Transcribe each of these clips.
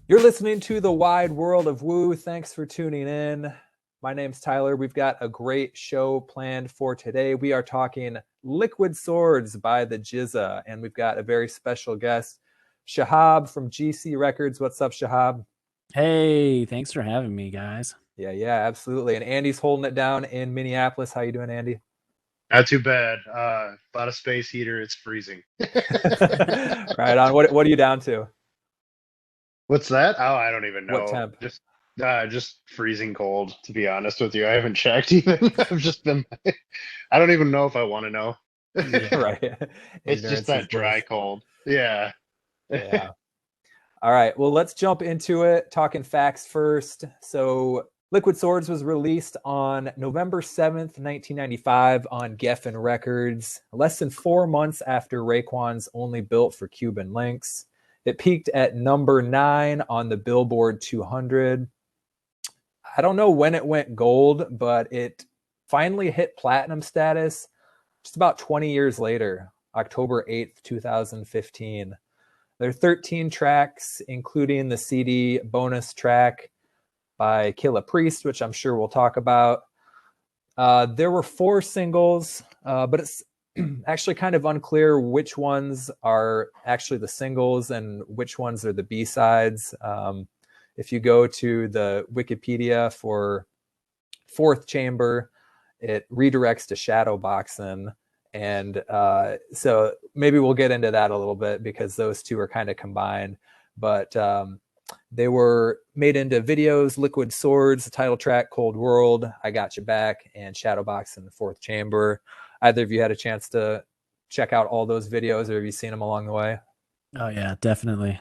You're listening to The Wide World of Woo. Thanks for tuning in. My name's Tyler. We've got a great show planned for today. We are talking Liquid Swords by the GZA, and we've got a very special guest, Shahab from GC Records. What's up, Shahab? Hey, thanks for having me, guys. Yeah, absolutely. And Andy's holding it down in Minneapolis. How you doing, Andy? Not too bad. Bought a space heater. It's freezing. Right on. What are you down to? What's that? Oh, I don't even know. What temp? Just freezing cold, to be honest with you. I haven't checked even. I've just been I don't even know if I want to know. Yeah, right. It's just that dry cold. Yeah. Yeah. All right. Well, let's jump into it. Talking facts first. So Liquid Swords was released on November 7th, 1995 on Geffen Records, less than 4 months after Raekwon's Only Built for Cuban Links. It peaked at number 9 on the Billboard 200. I don't know when it went gold, but it finally hit platinum status just about 20 years later, October 8th, 2015. There are 13 tracks, including the CD bonus track by Killa Priest, which I'm sure we'll talk about. There were 4 singles, but it's actually kind of unclear which ones are actually the singles and which ones are the B-sides. If you go to the Wikipedia for Fourth Chamber, it redirects to Shadowboxing. And so maybe we'll get into that a little bit because those two are kind of combined. But they were made into videos: Liquid Swords, the title track, Cold World, I Got You Back, and Shadowboxing, the Fourth Chamber. Either of you had a chance to check out all those videos, or have you seen them along the way? Oh, yeah, definitely.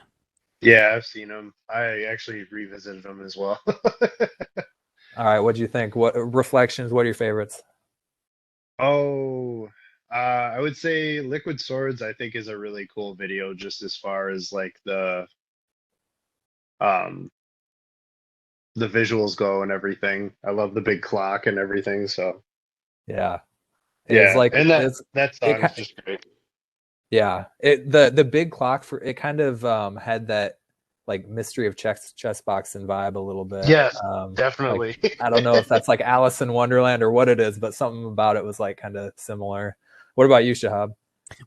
Yeah, I've seen them. I actually revisited them as well. All right, what do you think? What reflections? What are your favorites? Oh, I would say Liquid Swords, I think, is a really cool video, just as far as like um the visuals go and everything. I love the big clock and everything, so Yeah, it's yeah. like And that it, song is just great. yeah. The big clock for it kind of had that like Mystery of chess boxing vibe a little bit. Yes, Like, definitely. I don't know if that's like Alice in Wonderland or what it is, but something about it was like kind of similar. What about you, Shahab?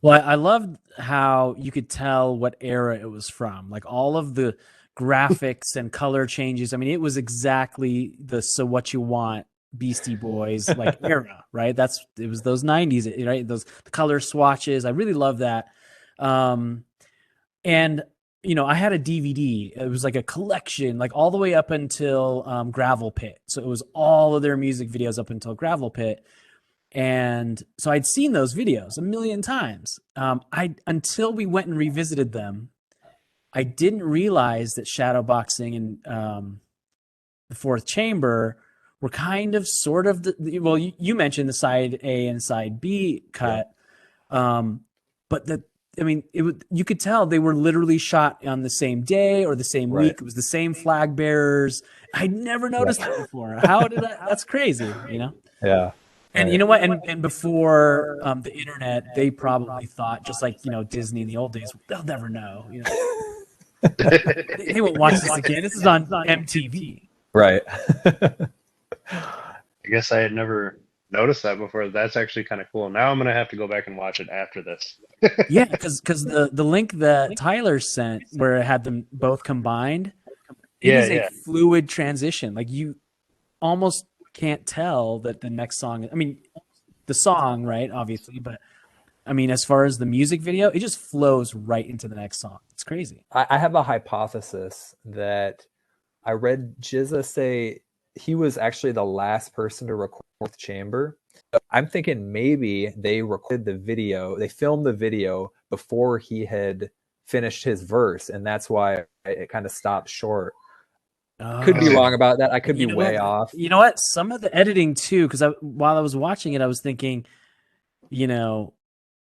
Well, I loved how you could tell what era it was from. Like all of the graphics and color changes. I mean, it was exactly the So What You Want Beastie Boys like era, right? It was those 90s, right? Those the color swatches. I really love that. And I had a DVD. It was like a collection, like all the way up until Gravel Pit. So it was all of their music videos up until Gravel Pit. And so I'd seen those videos a million times. Until we went and revisited them, I didn't realize that Shadowboxing and the Fourth Chamber were kind of sort of well, you mentioned the side A and side B cut, but you could tell they were literally shot on the same day or the same week. It was the same flag bearers. I'd never noticed that before. How did that? That's crazy, Yeah. And you know what? And before the internet, they probably thought, just like Disney in the old days, they'll never know. They won't watch this again. This is on MTV. Right. I guess I had never noticed that before. That's actually kind of cool. Now I'm gonna have to go back and watch it after this. Yeah, because the link that Tyler sent, where it had them both combined, it is a fluid transition. Like you almost can't tell that the next song. I mean, the song, right? Obviously, but I mean, as far as the music video, it just flows right into the next song. It's crazy. I have a hypothesis that I read GZA say he was actually the last person to record Fourth Chamber. I'm thinking maybe they recorded the video, they filmed the video before he had finished his verse, and that's why it kind of stopped short. Could be wrong about that. I could be way off. You know what? Some of the editing too, because while I was watching it, I was thinking, you know,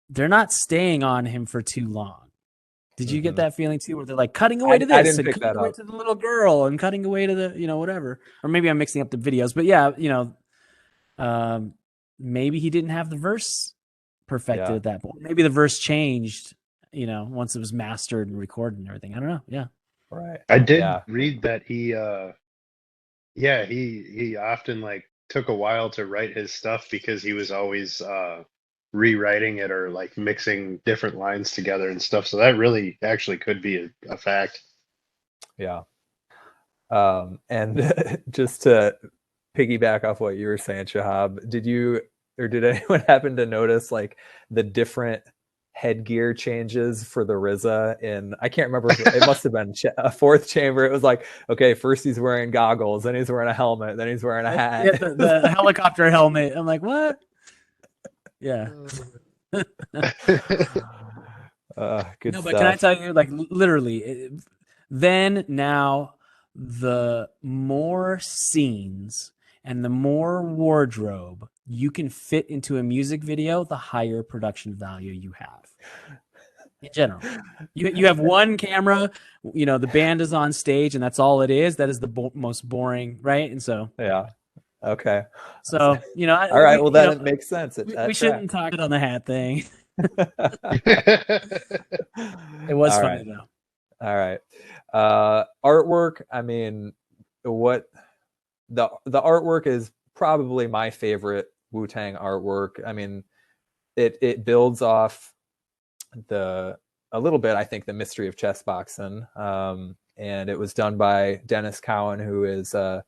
they're not staying on him for too long. Did you get that feeling too, where they're like cutting away to this and cutting away to the little girl and cutting away to the, you know, whatever? Or maybe I'm mixing up the videos, but yeah, you know, maybe he didn't have the verse perfected at that point. Maybe the verse changed, you know, once it was mastered and recorded and everything. I don't know. Yeah. Right. I did read that he often like took a while to write his stuff because he was always rewriting it or like mixing different lines together and stuff. So that really actually could be a fact. Yeah. And just to piggyback off what you were saying, Shahab, did anyone happen to notice like the different headgear changes for the RZA? And I can't remember, it must have been a fourth chamber. It was like, okay, first he's wearing goggles, then he's wearing a helmet, then he's wearing a hat. Yeah, the helicopter helmet. I'm like, what? Yeah. Good no, stuff. but can I tell you, like, literally, now, the more scenes and the more wardrobe you can fit into a music video, the higher production value you have. In general, you have one camera, you know, the band is on stage and that's all it is. That is the most boring, right? And so, yeah. Okay. So, you know, all right. Well, then it makes sense. We shouldn't talk on the hat thing. It was funny though. All right. Artwork. I mean, what the artwork is probably my favorite Wu-Tang artwork. I mean, it builds off a little bit, I think, the mystery of chess boxing. And it was done by Dennis Cowan, who is an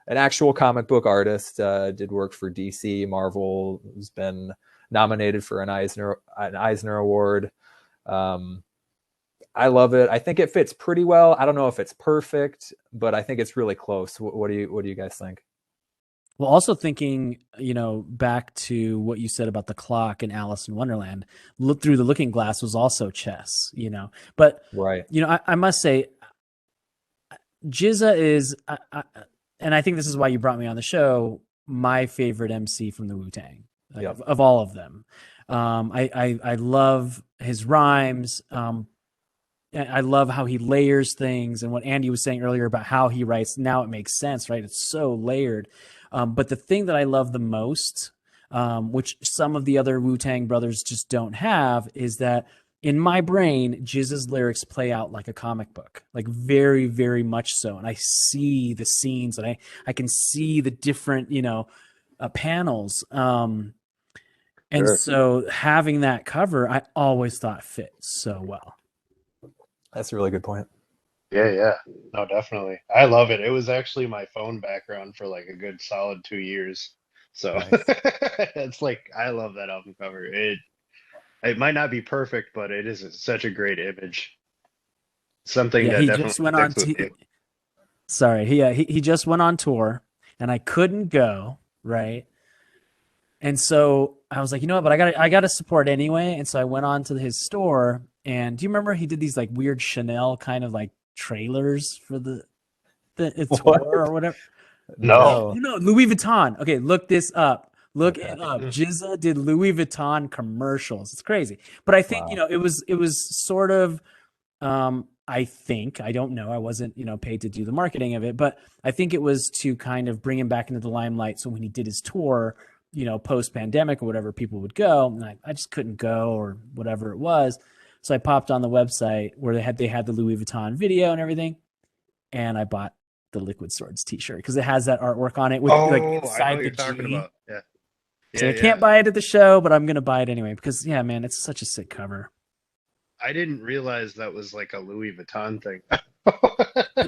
actual comic book artist, did work for DC, Marvel, has been nominated for an Eisner Award. I love it. I think it fits pretty well. I don't know if it's perfect, but I think it's really close. What do you guys think? Well, also thinking, you know, back to what you said about the clock in Alice in Wonderland, Look Through the Looking Glass was also chess, you know. But, you know, I must say, GZA is, and I think this is why you brought me on the show, my favorite MC from the Wu-Tang, of all of them. I love his rhymes. I love how he layers things, and what Andy was saying earlier about how he writes. Now it makes sense, right? It's so layered. But the thing that I love the most, which some of the other Wu-Tang brothers just don't have, is that in my brain, GZA's lyrics play out like a comic book, like very, very much so. And I see the scenes, and I can see the different, you know, panels. And so having that cover, I always thought fit so well. That's a really good point. Yeah. No, definitely. I love it. It was actually my phone background for like a good solid 2 years. So nice. It's like, I love that album cover. It might not be perfect, but it is such a great image. Something that he definitely just went on he just went on tour and I couldn't go, right? And so I was like, you know what, but I gotta support anyway. And so I went on to his store, and do you remember he did these like weird Chanel kind of like trailers for the tour or whatever? No, Louis Vuitton. Okay, look this up. Look it up. GZA did Louis Vuitton commercials. It's crazy. But I think, you know, it was sort of, I think, I don't know, I wasn't, you know, paid to do the marketing of it, but I think it was to kind of bring him back into the limelight. So when he did his tour, you know, post-pandemic or whatever, people would go, and I just couldn't go or whatever it was. So I popped on the website where they had the Louis Vuitton video and everything, and I bought the Liquid Swords t-shirt because it has that artwork on it with like inside I know what you're the talking about. Yeah. So I can't buy it at the show, but I'm gonna buy it anyway because man, it's such a sick cover. I didn't realize that was like a Louis Vuitton thing.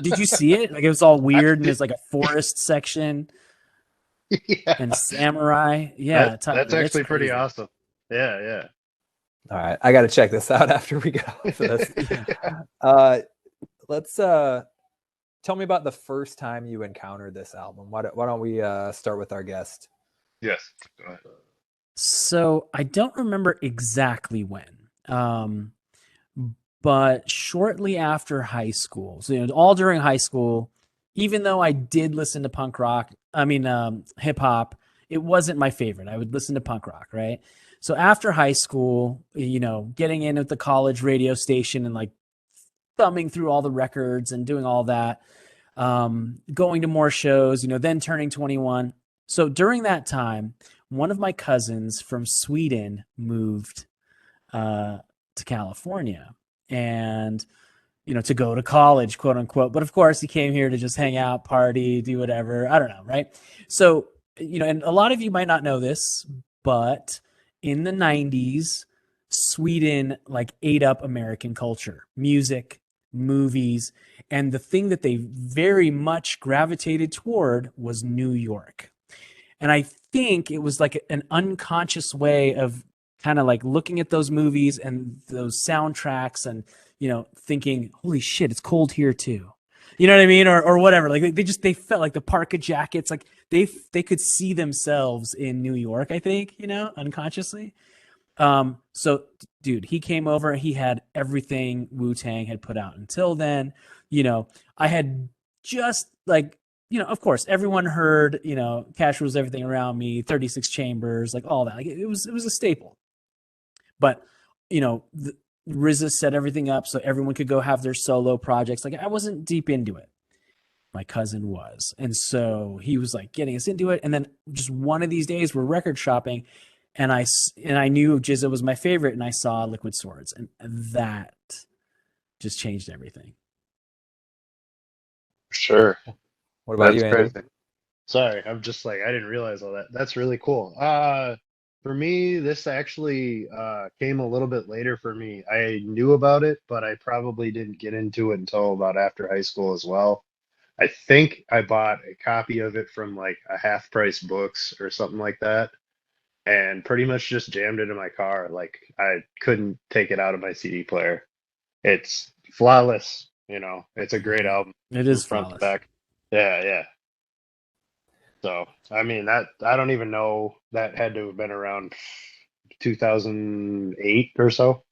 Did you see it? Like it was all weird, and there's like a forest section. And samurai. Yeah, that's actually pretty awesome. Yeah. All right, I got to check this out after we get off this. Let's tell me about the first time you encountered this album. Why don't we start with our guest? Yes, go ahead. So I don't remember exactly when, but shortly after high school, so all during high school, even though I did listen to punk rock, hip hop, it wasn't my favorite. I would listen to punk rock, right? So after high school, getting in at the college radio station and like thumbing through all the records and doing all that, going to more shows, then turning 21. So during that time, one of my cousins from Sweden moved to California and, to go to college, quote unquote. But of course, he came here to just hang out, party, do whatever. I don't know. Right. So, and a lot of you might not know this, but in the 90s, Sweden like ate up American culture, music, movies, and the thing that they very much gravitated toward was New York. And I think it was like an unconscious way of kind of like looking at those movies and those soundtracks and, thinking, holy shit, it's cold here too. You know what I mean? Or whatever. Like they felt like the parka jackets, like they could see themselves in New York, I think, unconsciously. So dude, he came over, he had everything Wu-Tang had put out until then. I had just like, of course, everyone heard, Cash Rules Everything Around Me, 36 Chambers, like all that. Like it was a staple. But, RZA set everything up so everyone could go have their solo projects. Like I wasn't deep into it. My cousin was. And so he was like getting us into it. And then just one of these days we're record shopping and I knew GZA was my favorite and I saw Liquid Swords and that just changed everything. Sure. What about you, That's Andy? crazy. Sorry, I'm just like, I didn't realize all that. That's really cool. For me, this actually came a little bit later for me. I knew about it, but I probably didn't get into it until about after high school as well. I think I bought a copy of it from like a half price books or something like that, and pretty much just jammed it in my car. Like I couldn't take it out of my CD player. It's flawless, It's a great album It from is front to flawless. back. Yeah, yeah. So, I mean, that I don't even know, that had to have been around 2008 or so.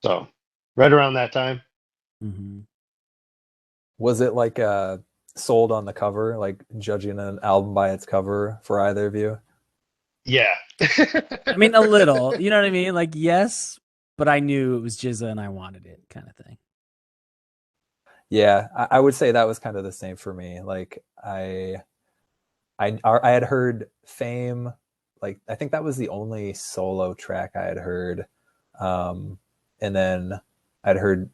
So, right around that time. Mm-hmm. Was it like sold on the cover, like judging an album by its cover for either of you? Yeah. I mean, a little, you know what I mean? Like, yes, but I knew it was GZA and I wanted it kind of thing. Yeah, I would say that was kind of the same for me. Like I had heard Fame, like I think that was the only solo track I had heard, and then I'd heard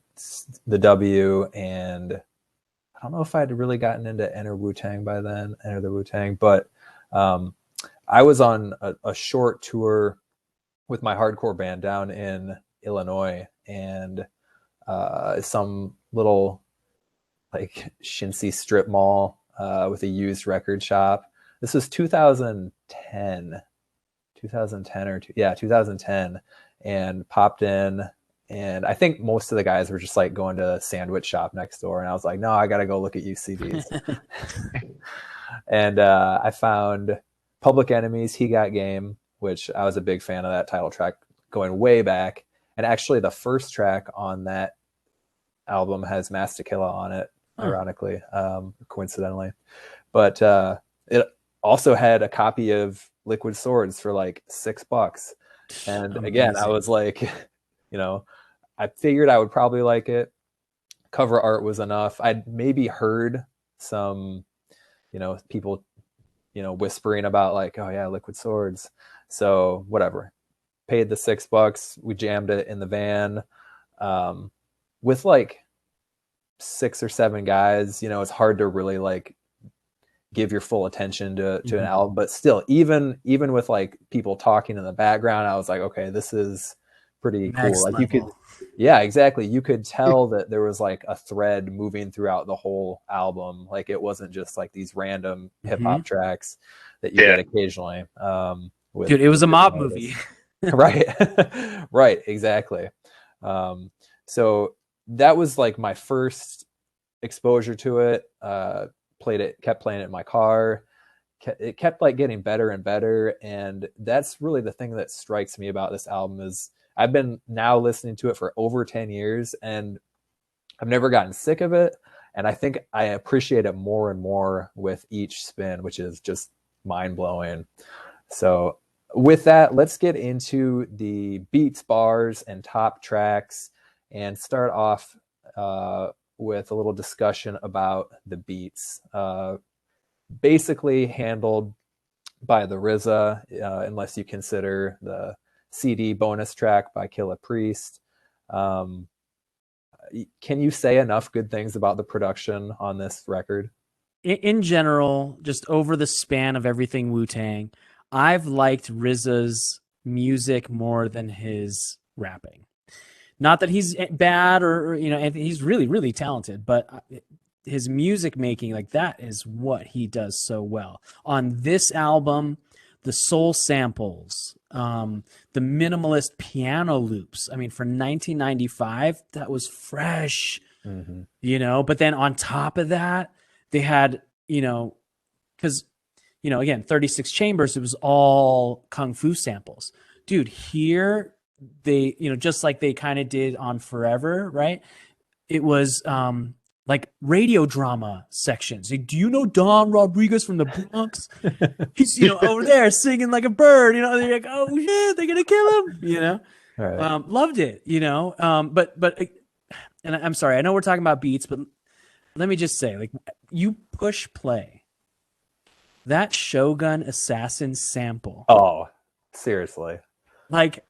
the W, and I don't know if I'd really gotten into Enter Wu-Tang by then, Enter the Wu-Tang, but I was on a short tour with my hardcore band down in Illinois, and some little like chintzy strip mall with a used record shop. This was 2010, 2010 or two, yeah, 2010, and popped in. And I think most of the guys were just like going to a sandwich shop next door. And I was like, no, I got to go look at UCDs. And I found Public Enemy's He Got Game, which I was a big fan of that title track going way back. And actually, the first track on that album has Master Killa on it, ironically, coincidentally. But it also had a copy of Liquid Swords for like $6. And again, I was like, I figured I would probably like it. Cover art was enough. I'd maybe heard some, people, whispering about like, oh yeah, Liquid Swords. So whatever. Paid the $6. We jammed it in the van with like 6 or 7 guys. It's hard to really like give your full attention to an album, but still, even with like people talking in the background, I was like, okay, this is pretty cool. Like you could, yeah, exactly. You could tell that there was like a thread moving throughout the whole album. Like it wasn't just like these random hip hop tracks that you get occasionally. Dude, it was a mob movie. Right. Right. Exactly. So that was like my first exposure to it. Kept playing it in my car. it kept like getting better and better. And that's really the thing that strikes me about this album is I've been now listening to it for over 10 years and I've never gotten sick of it. And I think I appreciate it more and more with each spin, which is just mind blowing. So with that, let's get into the beats, bars, and top tracks and start off with a little discussion about the beats. Basically handled by the RZA, unless you consider the CD bonus track by Killa Priest. Can you say enough good things about the production on this record? In general, just over the span of everything Wu-Tang, I've liked RZA's music more than his rapping. Not that he's bad or he's really, really talented, but his music making, like that is what he does so well. On this album, the soul samples, the minimalist piano loops. I mean, for 1995, that was fresh, but then on top of that, they had, because, again, 36 Chambers, it was all Kung Fu samples. Dude, here they, just like they kind of did on Forever, right? It was like radio drama sections. Like, do you know Don Rodriguez from the Bronx? He's, over there singing like a bird, they're like, oh shit, they're going to kill him, Right. Loved it, but, and I'm sorry, I know we're talking about beats, but let me just say, like, you push play, that Shogun Assassin sample. Oh, seriously. Like,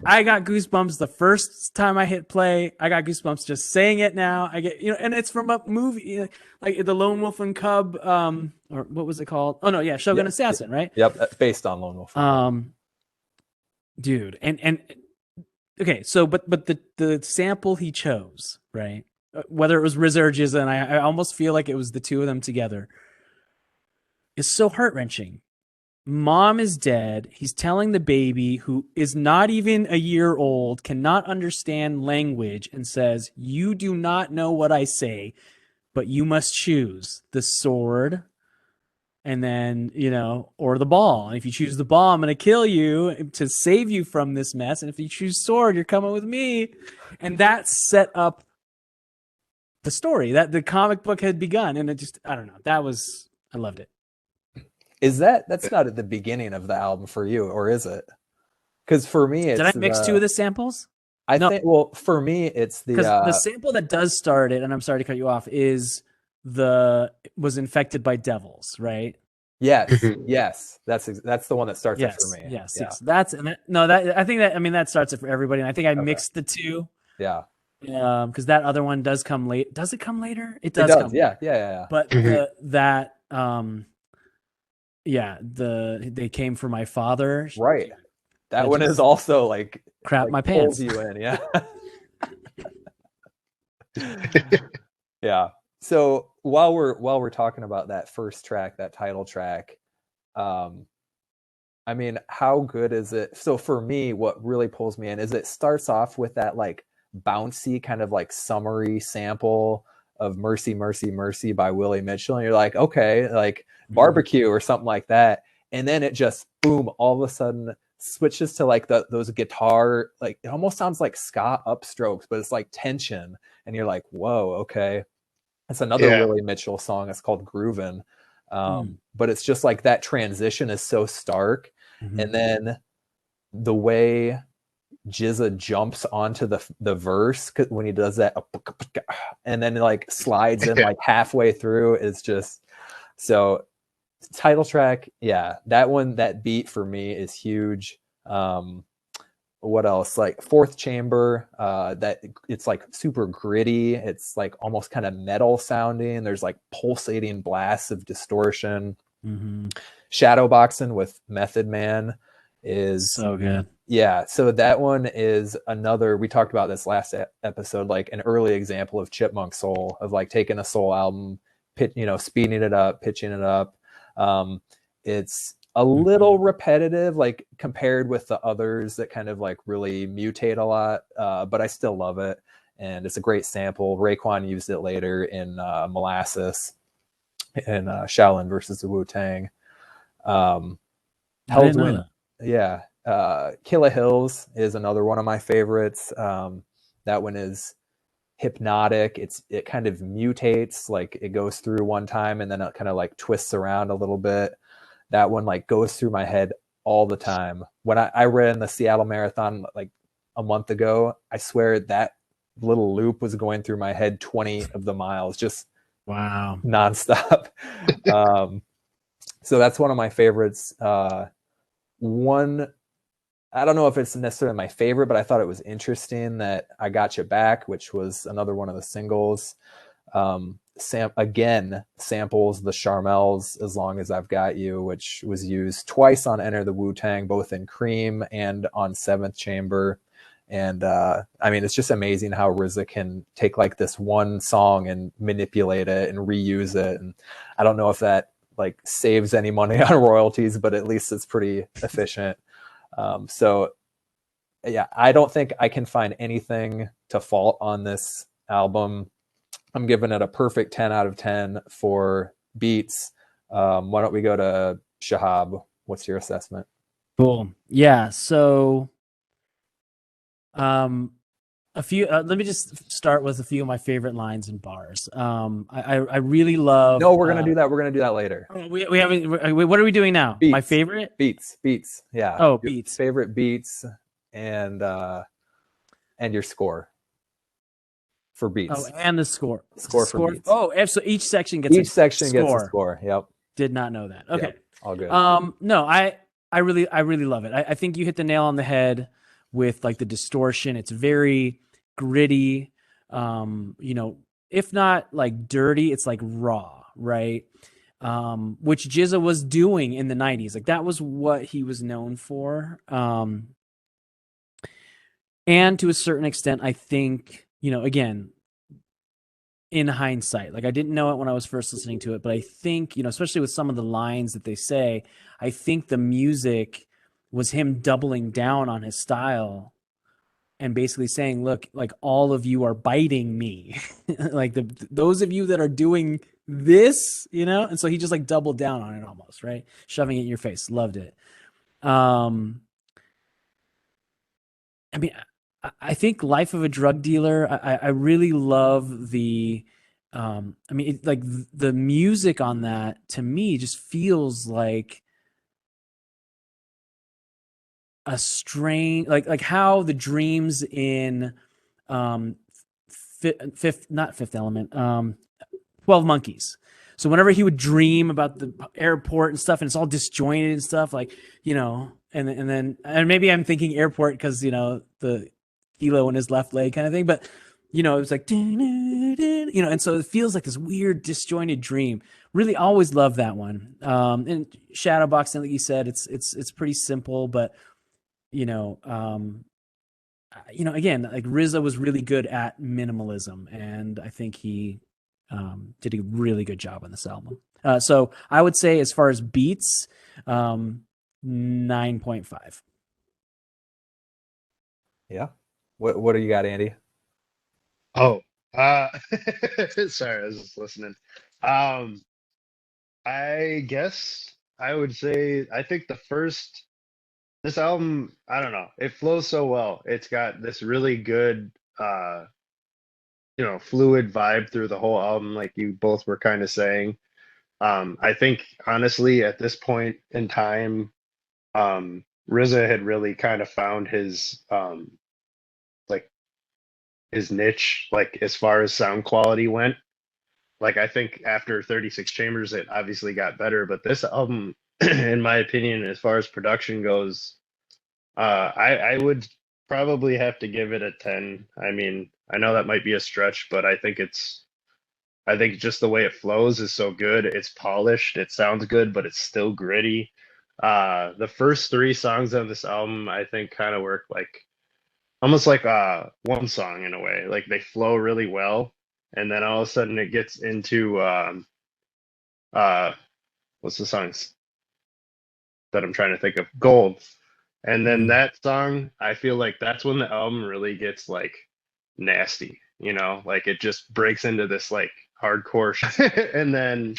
I got goosebumps the first time I hit play. I got goosebumps just saying it now. I get, and it's from a movie, like The Lone Wolf and Cub, or what was it called? Oh no, yeah, Shogun Assassin, right? Yep, based on Lone Wolf. Dude, and okay, so but the sample he chose, right? Whether it was RZA or GZA, and I almost feel like it was the two of them together, is so heart-wrenching. Mom is dead. He's telling the baby, who is not even a year old, cannot understand language, and says, you do not know what I say, but you must choose the sword and then, or the ball. And if you choose the ball, I'm going to kill you to save you from this mess. And if you choose sword, you're coming with me. And that set up the story that the comic book had begun. And it just, I don't know. I loved it. Is that's not at the beginning of the album for you, or is it? Because for me, it's... Did I mix two of the samples? I think, well, for me, it's the sample that does start it, and I'm sorry to cut you off, was Infected by Devils, right? Yes, yes, that's the one that starts it for me. Yes. I think that starts it for everybody, and I think I mixed the two. Yeah. Because that other one does come late. Does it come later? It does. Come yeah. But they came for my father. Right. That one is also like crap my pants. Pulls you in, yeah. Yeah. So while we're talking about that first track, that title track, I mean, how good is it? So for me, what really pulls me in is it starts off with that like bouncy kind of like summery sample of Mercy, Mercy, Mercy by Willie Mitchell. And you're like, okay, like Barbecue or something like that. And then it just, boom, all of a sudden switches to like those guitar, like it almost sounds like ska upstrokes, but it's like tension. And you're like, whoa, okay. It's another Willie Mitchell song. It's called Groovin. But it's just like that transition is so stark. And then the way GZA jumps onto the verse when he does that, and then like slides in like halfway through, is just so. Title track, that beat for me is huge. What else? Like Fourth Chamber, that it's like super gritty. It's like almost kind of metal sounding. There's like pulsating blasts of distortion. Shadowboxing with Method Man is so good. Yeah, so that one is another, we talked about this last episode, like an early example of Chipmunk Soul, of like taking a soul album, speeding it up, pitching it up. It's a little repetitive, like compared with the others that kind of like really mutate a lot, but I still love it. And it's a great sample. Raekwon used it later in Molasses in Shaolin versus the Wu-Tang. I didn't know Wind, yeah. Kila Hills is another one of my favorites. That one is hypnotic. It kind of mutates, like it goes through one time and then it kind of like twists around a little bit. That one like goes through my head all the time. When I ran the Seattle Marathon like a month ago, I swear that little loop was going through my head 20 of the miles, just Wow. nonstop. So that's one of my favorites. One, I don't know if it's necessarily my favorite, but I thought it was interesting that I Got You Back, which was another one of the singles. Again, samples the Charmels As Long As I've Got You, which was used twice on Enter the Wu-Tang, both in Cream and on Seventh Chamber. And I mean, it's just amazing how RZA can take like this one song and manipulate it and reuse it. And I don't know if that like saves any money on royalties, but at least it's pretty efficient. So yeah, I don't think I can find anything to fault on this album. I'm giving it a perfect 10 out of 10 for beats. Why don't we go to Shahab? What's your assessment? Cool. Yeah. So, a few. Let me just start with a few of my favorite lines and bars. I really love. No, we're gonna do that. We're gonna do that later. We haven't. What are we doing now? Beats. My favorite beats. Yeah. Oh, your beats. Favorite beats and your score for beats. Oh, and the score. Score for beats. Oh, so each section gets gets a score. Yep. Did not know that. Okay. Yep. All good. No, I really love it. I think you hit the nail on the head with like the distortion. It's very gritty. You know, if not like dirty, it's like raw, right? Which GZA was doing in the 90s. Like that was what he was known for. And to a certain extent, I think, you know, again, in hindsight, like I didn't know it when I was first listening to it, but I think, you know, especially with some of the lines that they say, I think the music was him doubling down on his style and basically saying, look, like all of you are biting me. Like those of you that are doing this, you know? And so he just like doubled down on it almost, right? Shoving it in your face. Loved it. I mean, I think Life of a Drug Dealer, I really love the, I mean, like the music on that to me just feels like a strange, like how the dreams in, not Fifth Element, 12 Monkeys. So whenever he would dream about the airport and stuff, and it's all disjointed and stuff, like, you know, and maybe I'm thinking airport because, you know, the kilo in his left leg kind of thing, but you know, it was like, you know, and so it feels like this weird disjointed dream. Really always love that one. And Shadowboxing, like you said, it's pretty simple, but you know, again, like RZA was really good at minimalism, and I think he did a really good job on this album. So I would say as far as beats, 9.5. Yeah. What do you got, Andy? Oh, sorry, I was just listening. I guess I would say I think this album, I don't know, it flows so well. It's got this really good you know, fluid vibe through the whole album, like you both were kind of saying. I think honestly at this point in time, RZA had really kind of found his like his niche, like as far as sound quality went. Like I think after 36 Chambers, it obviously got better, but this album, in my opinion, as far as production goes, I would probably have to give it a 10. I mean, I know that might be a stretch, but I think just the way it flows is so good. It's polished, it sounds good, but it's still gritty. The first three songs on this album, I think, kind of work like almost like one song in a way. Like they flow really well, and then all of a sudden it gets into what's the songs that I'm trying to think of? Gold. And then that song, I feel like that's when the album really gets like nasty, you know, like it just breaks into this like hardcore and then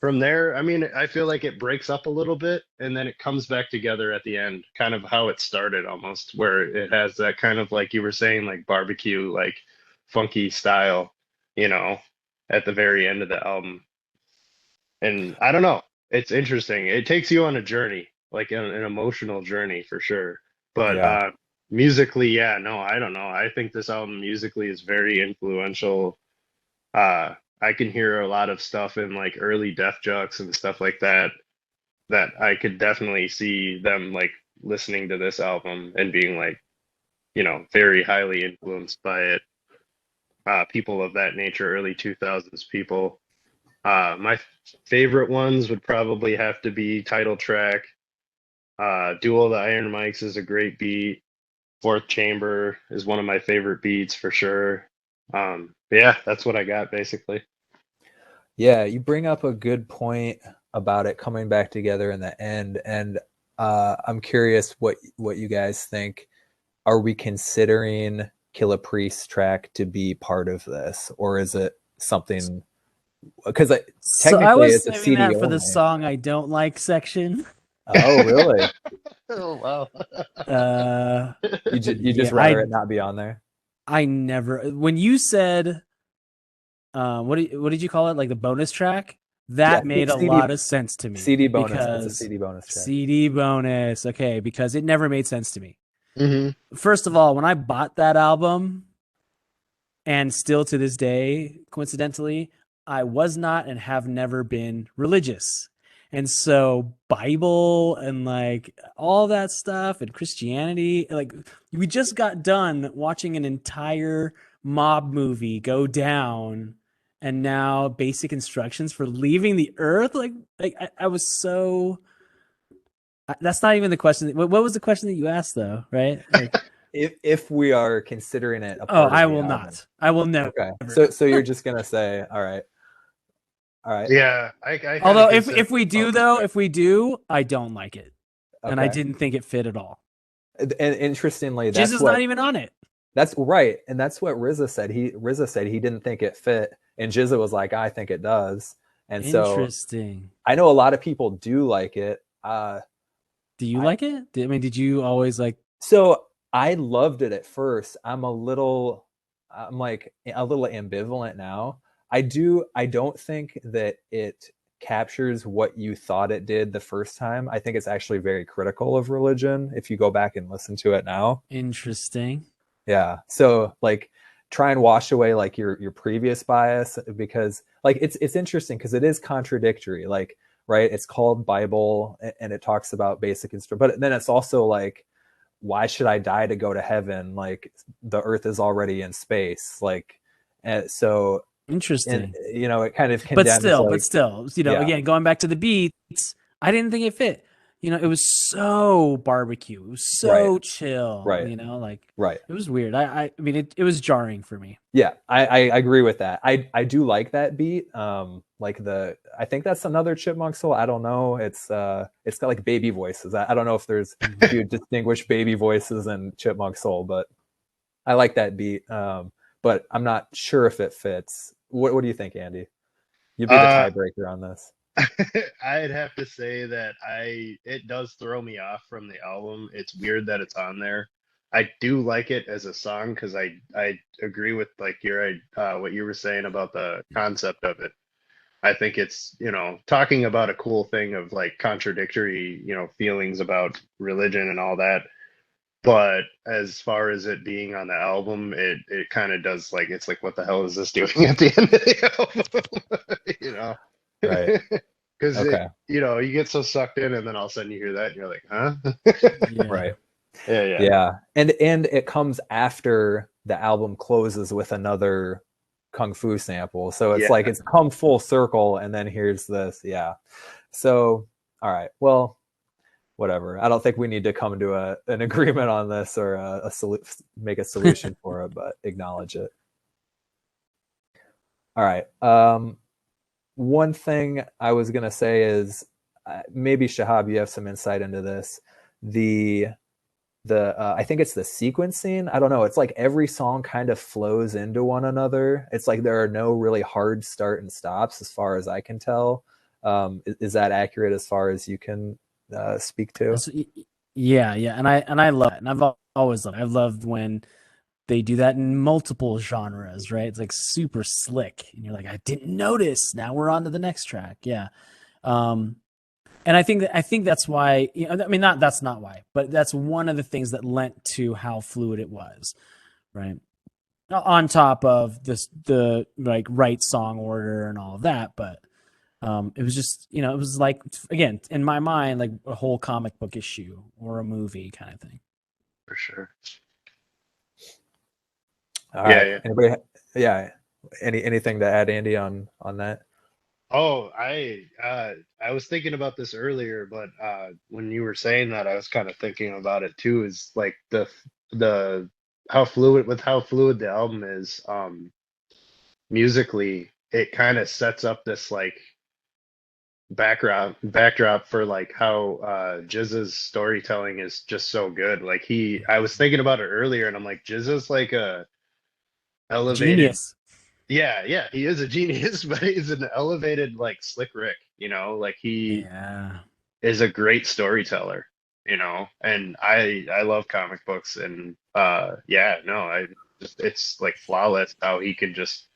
from there, I mean, I feel like it breaks up a little bit and then it comes back together at the end, kind of how it started almost, where it has that kind of like you were saying, like barbecue, like funky style, you know, at the very end of the album. And I don't know, it's interesting. It takes you on a journey, like an emotional journey for sure. But Yeah. musically, yeah, no, I don't know. I think this album musically is very influential. I can hear a lot of stuff in like early Def Jux and stuff like that that I could definitely see them like listening to this album and being like, very highly influenced by it. People of that nature, early 2000s people. My favorite ones would probably have to be title track. Duel of the Iron Mics is a great beat. Fourth Chamber is one of my favorite beats for sure. But yeah, that's what I got basically. Yeah, you bring up a good point about it coming back together in the end, and I'm curious what you guys think. Are we considering Killa Priest's track to be part of this, or is it something? Because So I technically was it's a saving CD that for the only. song I don't like section. Oh, really? Oh wow. You just Yeah, rather it not be on there? I never. When you said, what did you call it? Like the bonus track? Yeah, That made a CD lot of sense to me CD bonus. It's a because CD bonus track. CD bonus. Okay, because it never made sense to me. hmm First of all, when I bought that album, and still to this day, coincidentally, I was not and have never been religious. And so Bible and like all that stuff and Christianity, like we just got done watching an entire mob movie go down, and now basic instructions for leaving the earth. I was so that's not even the question. What was the question that you asked though, right? Like, If we are considering it a oh, part of I the will album. not. I will never. Okay. So you're just gonna say, all right. All right. Yeah, I kinda Although consider if we it a do bonus though, track. if we do, I don't like it, and I Okay. didn't think it fit at all. And interestingly, Jizz is not even on it. that's right, and that's what RZA said. RZA said he didn't think it fit, and GZA was like, I think it does. And so Interesting. I know a lot of people do like it. Do you like it? I mean, did you always like? So I loved it at first. I'm like a little ambivalent now. I don't think that it captures what you thought it did the first time. I think it's actually very critical of religion if you go back and listen to it now. Interesting. Yeah. So like try and wash away like your previous bias, because like it's interesting because it is contradictory. Like, right, it's called Bible and it talks about basic instruction, but then it's also like, why should I die to go to heaven? Like the earth is already in space. Like, and so, and Interesting. it kind of But condemns like, still, yeah, again, going back to the beats, I didn't think it fit. It was so barbecue. It was right, so chill. right, Like right. it was weird. I mean, it was jarring for me. Yeah, I agree with that. I do like that beat. Like I think that's another Chipmunk Soul. I don't know. It's got like baby voices. I don't know if you distinguish baby voices and Chipmunk Soul, but I like that beat. But I'm not sure if it fits. What do you think, Andy? You'd be the Uh, tiebreaker on this. I'd have to say that it does throw me off from the album. It's weird that it's on there. I do like it as a song because I agree with like what you were saying about the concept of it. I think it's, talking about a cool thing of like contradictory, feelings about religion and all that. But as far as it being on the album, it kind of does like it's like what the hell is this doing at the end of the album? Right. Because Okay. you get so sucked in, and then all of a sudden you hear that, and you're like, huh? Yeah. Right. Yeah. Yeah. And it comes after the album closes with another Kung Fu sample. So it's Yeah. like it's come full circle, and then here's this. Yeah. So all right. Well, whatever. I don't think we need to come to an agreement on this or make a solution for it, but acknowledge it. All right. One thing I was gonna say is maybe Shahab, you have some insight into this. The I think it's the sequencing. I don't know. It's like every song kind of flows into one another. It's like there are no really hard start and stops as far as I can tell. Is that accurate as far as you can speak to? Yeah, and I love it, and I've always loved it. I've loved when they do that in multiple genres, right? It's like super slick, and you're like, I didn't notice. Now we're on to the next track. Yeah. And I think that's why, you know, I mean, that's not why, but that's one of the things that lent to how fluid it was, right? On top of the like right song order and all of that, but it was just, you know, it was like, again, in my mind, like a whole comic book issue or a movie kind of thing. For sure. All right. Anybody? Yeah. Anything to add, Andy, on that? Oh, I was thinking about this earlier, but when you were saying that, I was kind of thinking about it too. Is like the how fluid the album is, musically, it kind of sets up this like backdrop for like how GZA's storytelling is just so good. Like I was thinking about it earlier, and I'm like, GZA's like a elevated. Genius. Yeah, he is a genius, but he's an elevated like Slick Rick, you know, like he Yeah. is a great storyteller, you know, and I love comic books, and yeah, no, it's like flawless how he can just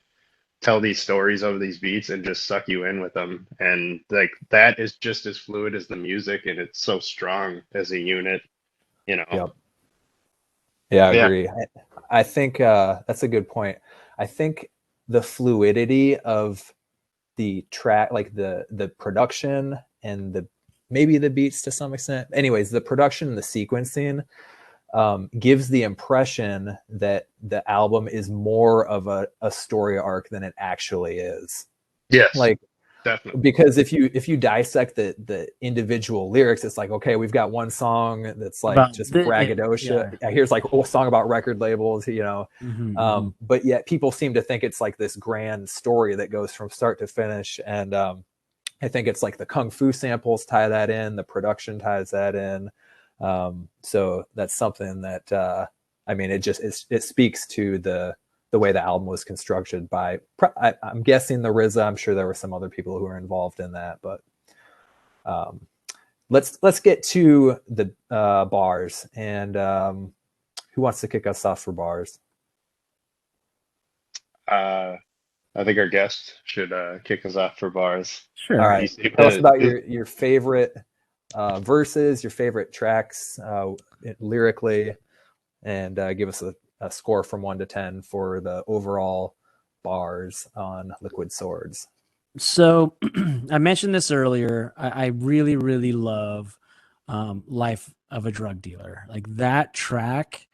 tell these stories over these beats and just suck you in with them, and like that is just as fluid as the music, and it's so strong as a unit, you know. Yep. Yeah, I Yeah. agree. I think that's a good point. I think the fluidity of the track, like the production and maybe the beats to some extent. Anyways, the production and the sequencing gives the impression that the album is more of a story arc than it actually is. Yes. Like, definitely. because if you dissect the individual lyrics, it's like, okay, we've got one song that's like About just the- braggadocio. yeah. Here's like a song about record labels, you know. Mhm. But yet people seem to think it's like this grand story that goes from start to finish. And I think it's like the kung fu samples tie that in, the production ties that in. So that's something that I mean, it speaks to the way the album was constructed by, I'm guessing the RZA. I'm sure there were some other people who were involved in that, but let's get to the bars. And who wants to kick us off for bars? I think our guest should kick us off for bars. Sure. All right. Tell us about your favorite verses, your favorite tracks lyrically, and give us a score from 1 to 10 for the overall bars on Liquid Swords. So I mentioned this earlier. I really, really love Life of a Drug Dealer. Like that track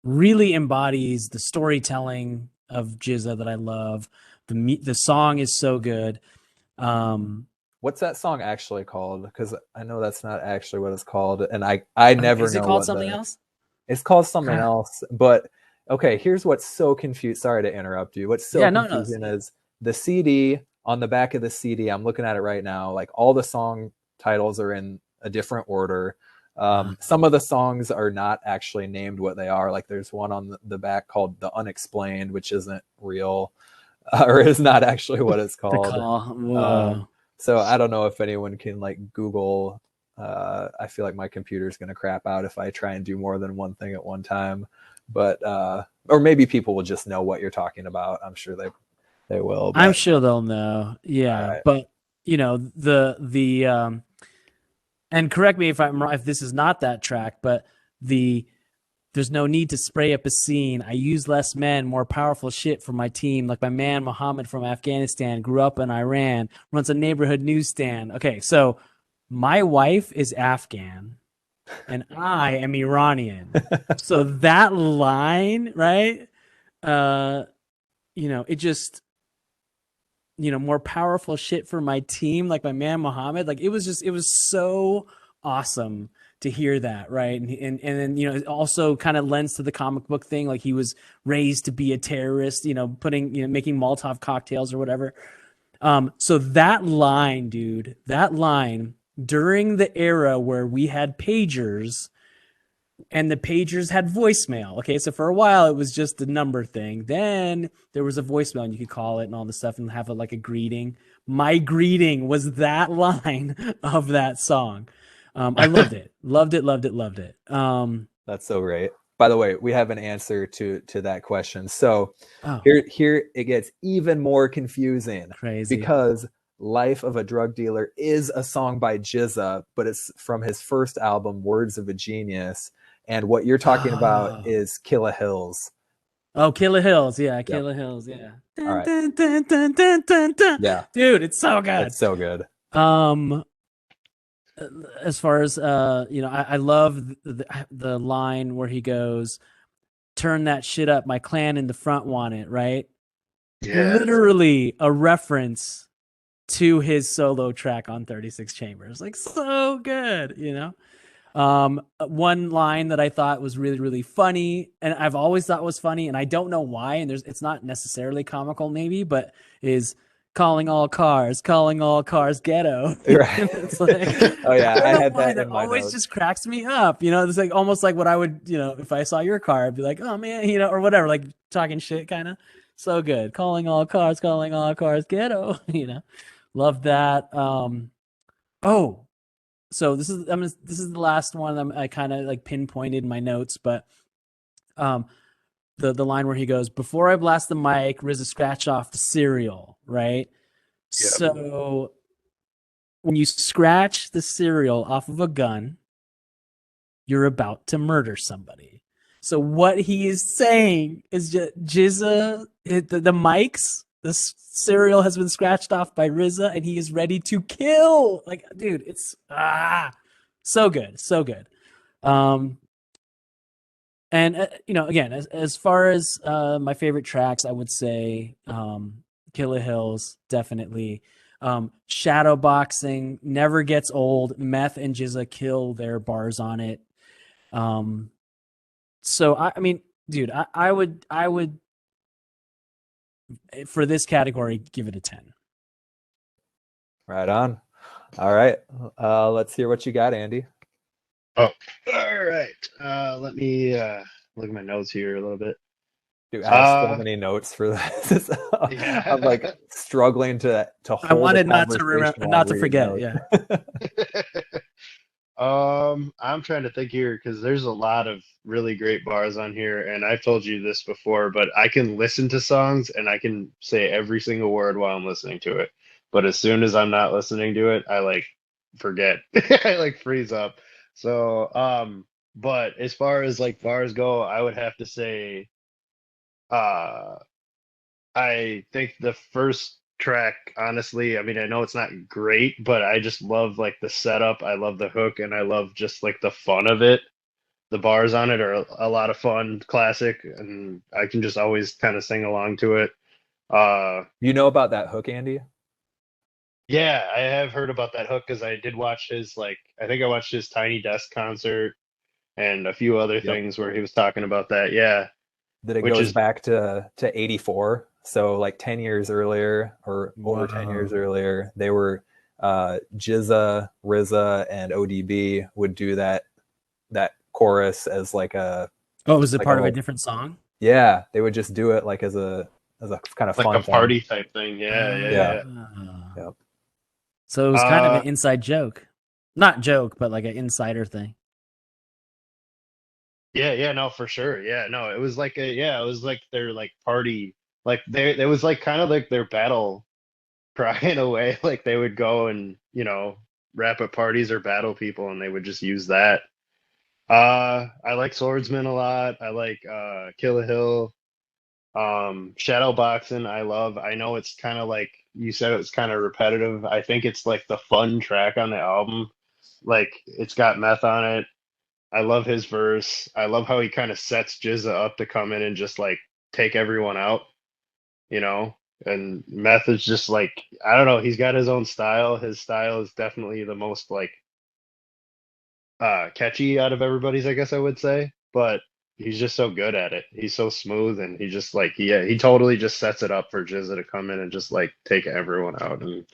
really embodies the storytelling of GZA that I love. The song is so good. What's that song actually called? Because I know that's not actually what it's called, and I never know. Is it called something else? It's called something else. But okay, here's what's so confused. Sorry to interrupt you. What's so confusing is the CD, on the back of the CD. I'm looking at it right now. Like all the song titles are in a different order. Some of the songs are not actually named what they are. Like there's one on the back called The Unexplained, which isn't real, or is not actually what it's called. So I don't know if anyone can like Google. I feel like my computer's going to crap out if I try and do more than one thing at one time. But or maybe people will just know what you're talking about. I'm sure they will. But, I'm sure they'll know. Yeah, right. But you know the and correct me if I'm wrong, if this is not that track, but there's no need to spray up a scene. I use less men, more powerful shit for my team. Like my man Muhammad from Afghanistan, grew up in Iran, runs a neighborhood newsstand. Okay, so my wife is Afghan and I am Iranian. So that line, right? You know, it just, you know, more powerful shit for my team, like my man Muhammad. Like it was so awesome to hear that, right? And then, you know, it also kind of lends to the comic book thing. Like he was raised to be a terrorist, you know, making Molotov cocktails or whatever. So that line, dude, during the era where we had pagers, and the pagers had voicemail. Okay, so for a while it was just a number thing. Then there was a voicemail, and you could call it and all this stuff, and have like a greeting. My greeting was that line of that song. I loved it, loved it, loved it, loved it. That's so great. By the way, we have an answer to that question. So Oh, here it gets even more confusing crazy. because Life of a Drug Dealer is a song by GZA, but it's from his first album, Words of a Genius. And what you're talking about Oh. is Kila Hills. Oh, Kila Hills. Yeah, Yep. Kila Hills. Yeah. All right. Dun, dun, dun, dun, dun, dun. Yeah. Dude, it's so good. It's so good. As far as I love the line where he goes, "Turn that shit up, my clan in the front want it," right? Yeah. Literally a reference to his solo track on 36 Chambers. Like, so good, one line that I thought was really, really funny, and I've always thought was funny, and I don't know why, and it's not necessarily comical maybe, but is calling all cars ghetto. Right. It's like, oh yeah, I had that that in my always notes. just cracks me up. It's like almost like what I would, if I saw your car, I'd be like, oh man, or whatever, like talking shit kind of. So good. Calling all cars ghetto, Love that. Oh, so this is the last one I kind of like pinpointed in my notes, but the line where he goes, "Before I blast the mic, RZA scratch off the cereal," right? Yep. So when you scratch the cereal off of a gun, you're about to murder somebody. So what he is saying is just GZA, the mics, the cereal has been scratched off by RZA, and he is ready to kill. Like, dude, it's so good, so good. And again, as far as my favorite tracks, I would say Kila Hills, definitely. Shadowboxing never gets old. Meth and GZA kill their bars on it. So I mean, dude, I would for this category give it a 10. Right on. All right. Let's hear what you got, Andy. Oh, all right. Let me look at my notes here a little bit. Dude, I have so many notes for this. Yeah. I'm like struggling to hold. I wanted not to forget. Notes. Yeah. I'm trying to think here because there's a lot of really great bars on here, and I've told you this before, but I can listen to songs and I can say every single word while I'm listening to it. But as soon as I'm not listening to it, I like forget. I like freeze up. So, but as far as like bars go, I would have to say, uh, I think the first track, honestly, I mean, I know it's not great, but I just love like the setup. I love the hook, and I love just like the fun of it. The bars on it are a lot of fun, classic, and I can just always kind of sing along to it. You know about that hook, Andy? Yeah, I have heard about that hook because I did watch his I think I watched his Tiny Desk concert and a few other things where he was talking about that. Yeah. That it Which goes is back to 84. So like 10 years earlier or over 10 years Whoa. earlier, they were GZA, RZA, and ODB would do that chorus as like a Was it like part of a different song? Yeah, they would just do it like as a kind of like fun a thing. party type thing. Yeah, yeah. Yep. So it was kind of an inside joke. Not joke, but like an insider thing. Yeah, no, for sure. Yeah, no, it was like it was like their like party, like it was like kind of like their battle cry in a way. Like they would go and, rap at parties or battle people, and they would just use that. I like Swordsman a lot. I like Kill a Hill. Shadowboxing, I love. I know it's kind of like you said, it's kind of repetitive. I think it's like the fun track on the album. Like it's got meth on it. I love his verse. I love how he kind of sets GZA up to come in and just like take everyone out, you know? And Meth is just like, I don't know, he's got his own style. His style is definitely the most like catchy out of everybody's, I guess I would say. But he's just so good at it. He's so smooth, and he just like he totally just sets it up for GZA to come in and just like take everyone out. And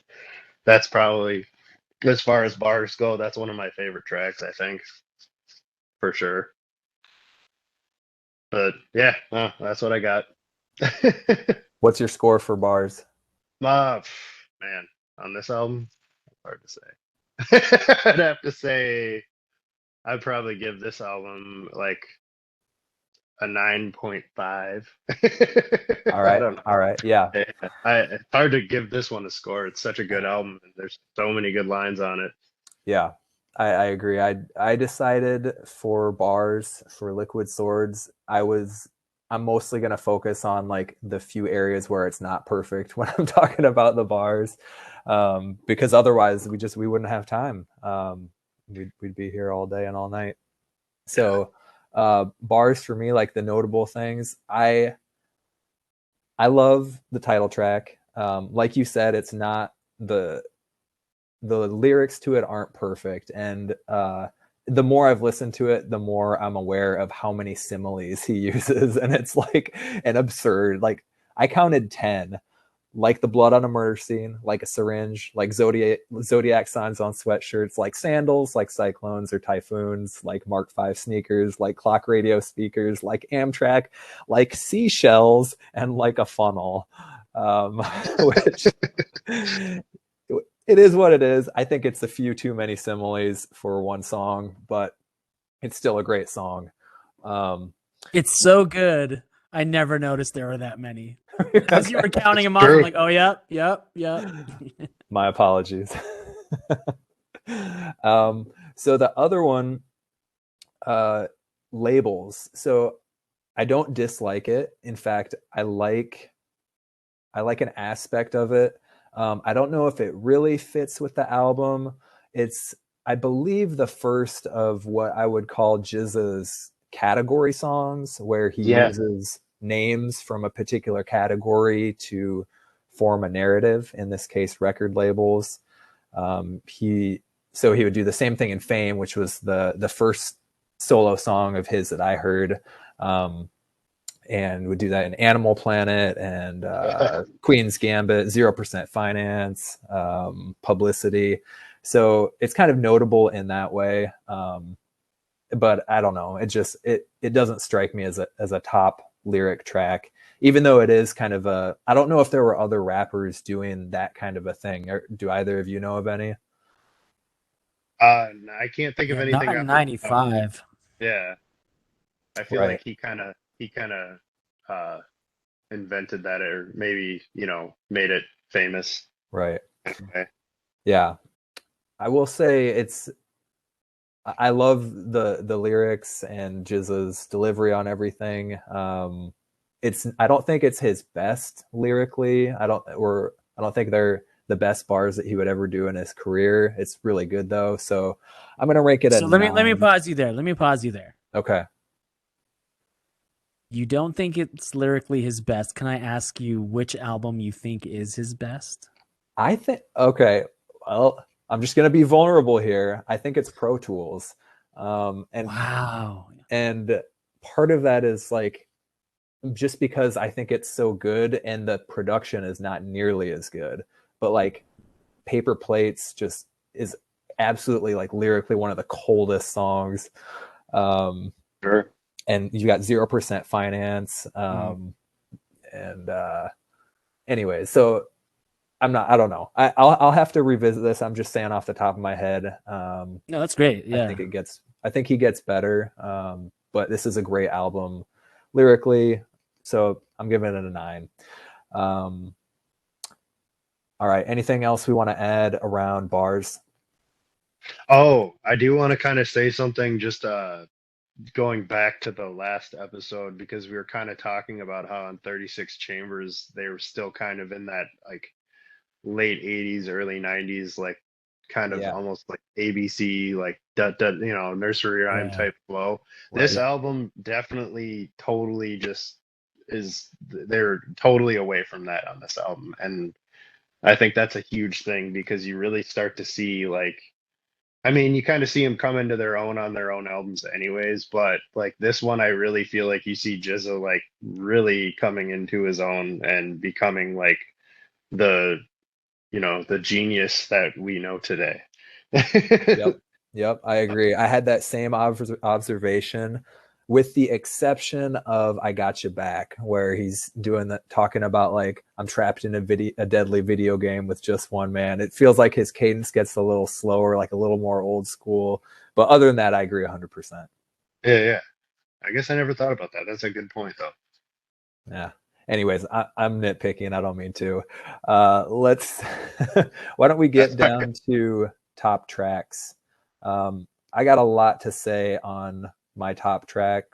that's probably, as far as bars go, that's one of my favorite tracks, I think, for sure. But yeah, no, that's what I got. What's your score for bars? Man, on this album, hard to say. I'd have to say I'd probably give this album like a 9.5. All I right. don't know. All right. Yeah. Yeah, it's hard to give this one a score. It's such a good album, and there's so many good lines on it. Yeah. I agree. I decided for bars for Liquid Swords, I'm mostly gonna focus on like the few areas where it's not perfect when I'm talking about the bars. Because otherwise we wouldn't have time. We'd be here all day and all night. So bars for me, like the notable things, I love the title track. Like you said, it's not the lyrics to it aren't perfect, and the more I've listened to it, the more I'm aware of how many similes he uses, and it's like an absurd. Like I counted 10, like the blood on a murder scene, like a syringe, like zodiac signs on sweatshirts, like sandals, like cyclones or typhoons, like Mark V sneakers, like clock radio speakers, like Amtrak, like seashells, and like a funnel. Which it is what it is. I think it's a few too many similes for one song, but it's still a great song. It's so good. I never noticed there were that many. As you were counting them off, True. I'm like, oh, yep. My apologies. So the other one, labels. So I don't dislike it. In fact, I like an aspect of it. I don't know if it really fits with the album. It's, I believe, the first of what I would call GZA's category songs, where he Yeah. uses names from a particular category to form a narrative. In this case, record labels. He would do the same thing in Fame, which was the first solo song of his that I heard. And would do that in Animal Planet and Queen's Gambit, 0% Finance, Publicity. So it's kind of notable in that way. But I don't know. It doesn't strike me as a top lyric track, even though it is kind of a. I don't know if there were other rappers doing that kind of a thing. Or do either of you know of any? I can't think of Yeah, not anything in off the top. 95. Yeah, I feel Right. like he kind of uh invented that, or maybe made it famous. Right. Okay. Yeah. I will say I love the lyrics and GZA's delivery on everything. I don't think it's his best lyrically. I don't think they're the best bars that he would ever do in his career. It's really good though. So I'm gonna rank it at So let me 9. pause you there. Okay. You don't think it's lyrically his best. Can I ask you which album you think is his best? I think okay. Well, I'm just gonna be vulnerable here. I think it's Pro Tools. And Wow. and part of that is like just because I think it's so good and the production is not nearly as good. But like Paper Plates just is absolutely like lyrically one of the coldest songs. Sure. And you got 0% Finance. And anyway, so I don't know. I'll have to revisit this. I'm just saying off the top of my head. No, that's great. Yeah. I think he gets better. But this is a great album lyrically. So I'm giving it a 9. All right. Anything else we want to add around bars? Oh, I do want to kind of say something, just going back to the last episode, because we were kind of talking about how on 36 Chambers they were still kind of in that like late 80s, early 90s, like kind of Yeah. almost like ABC, like nursery rhyme Yeah. type flow. This album definitely totally just they're totally away from that on this album. And I think that's a huge thing, because you really start to see like, I mean, you kind of see them come into their own on their own albums anyways, but like this one, I really feel like you see GZA like really coming into his own and becoming like the the genius that we know today. Yep. I agree. I had that same observation. with the exception of I Got You Back, where he's doing that, talking about like, I'm trapped in a deadly video game with just one man. It feels like his cadence gets a little slower, like a little more old school. But other than that, I agree 100%. Yeah. I guess I never thought about that. That's a good point, though. Yeah. Anyways, I'm nitpicking. I don't mean to. Let's. Why don't we get down to top tracks? I got a lot to say on my top track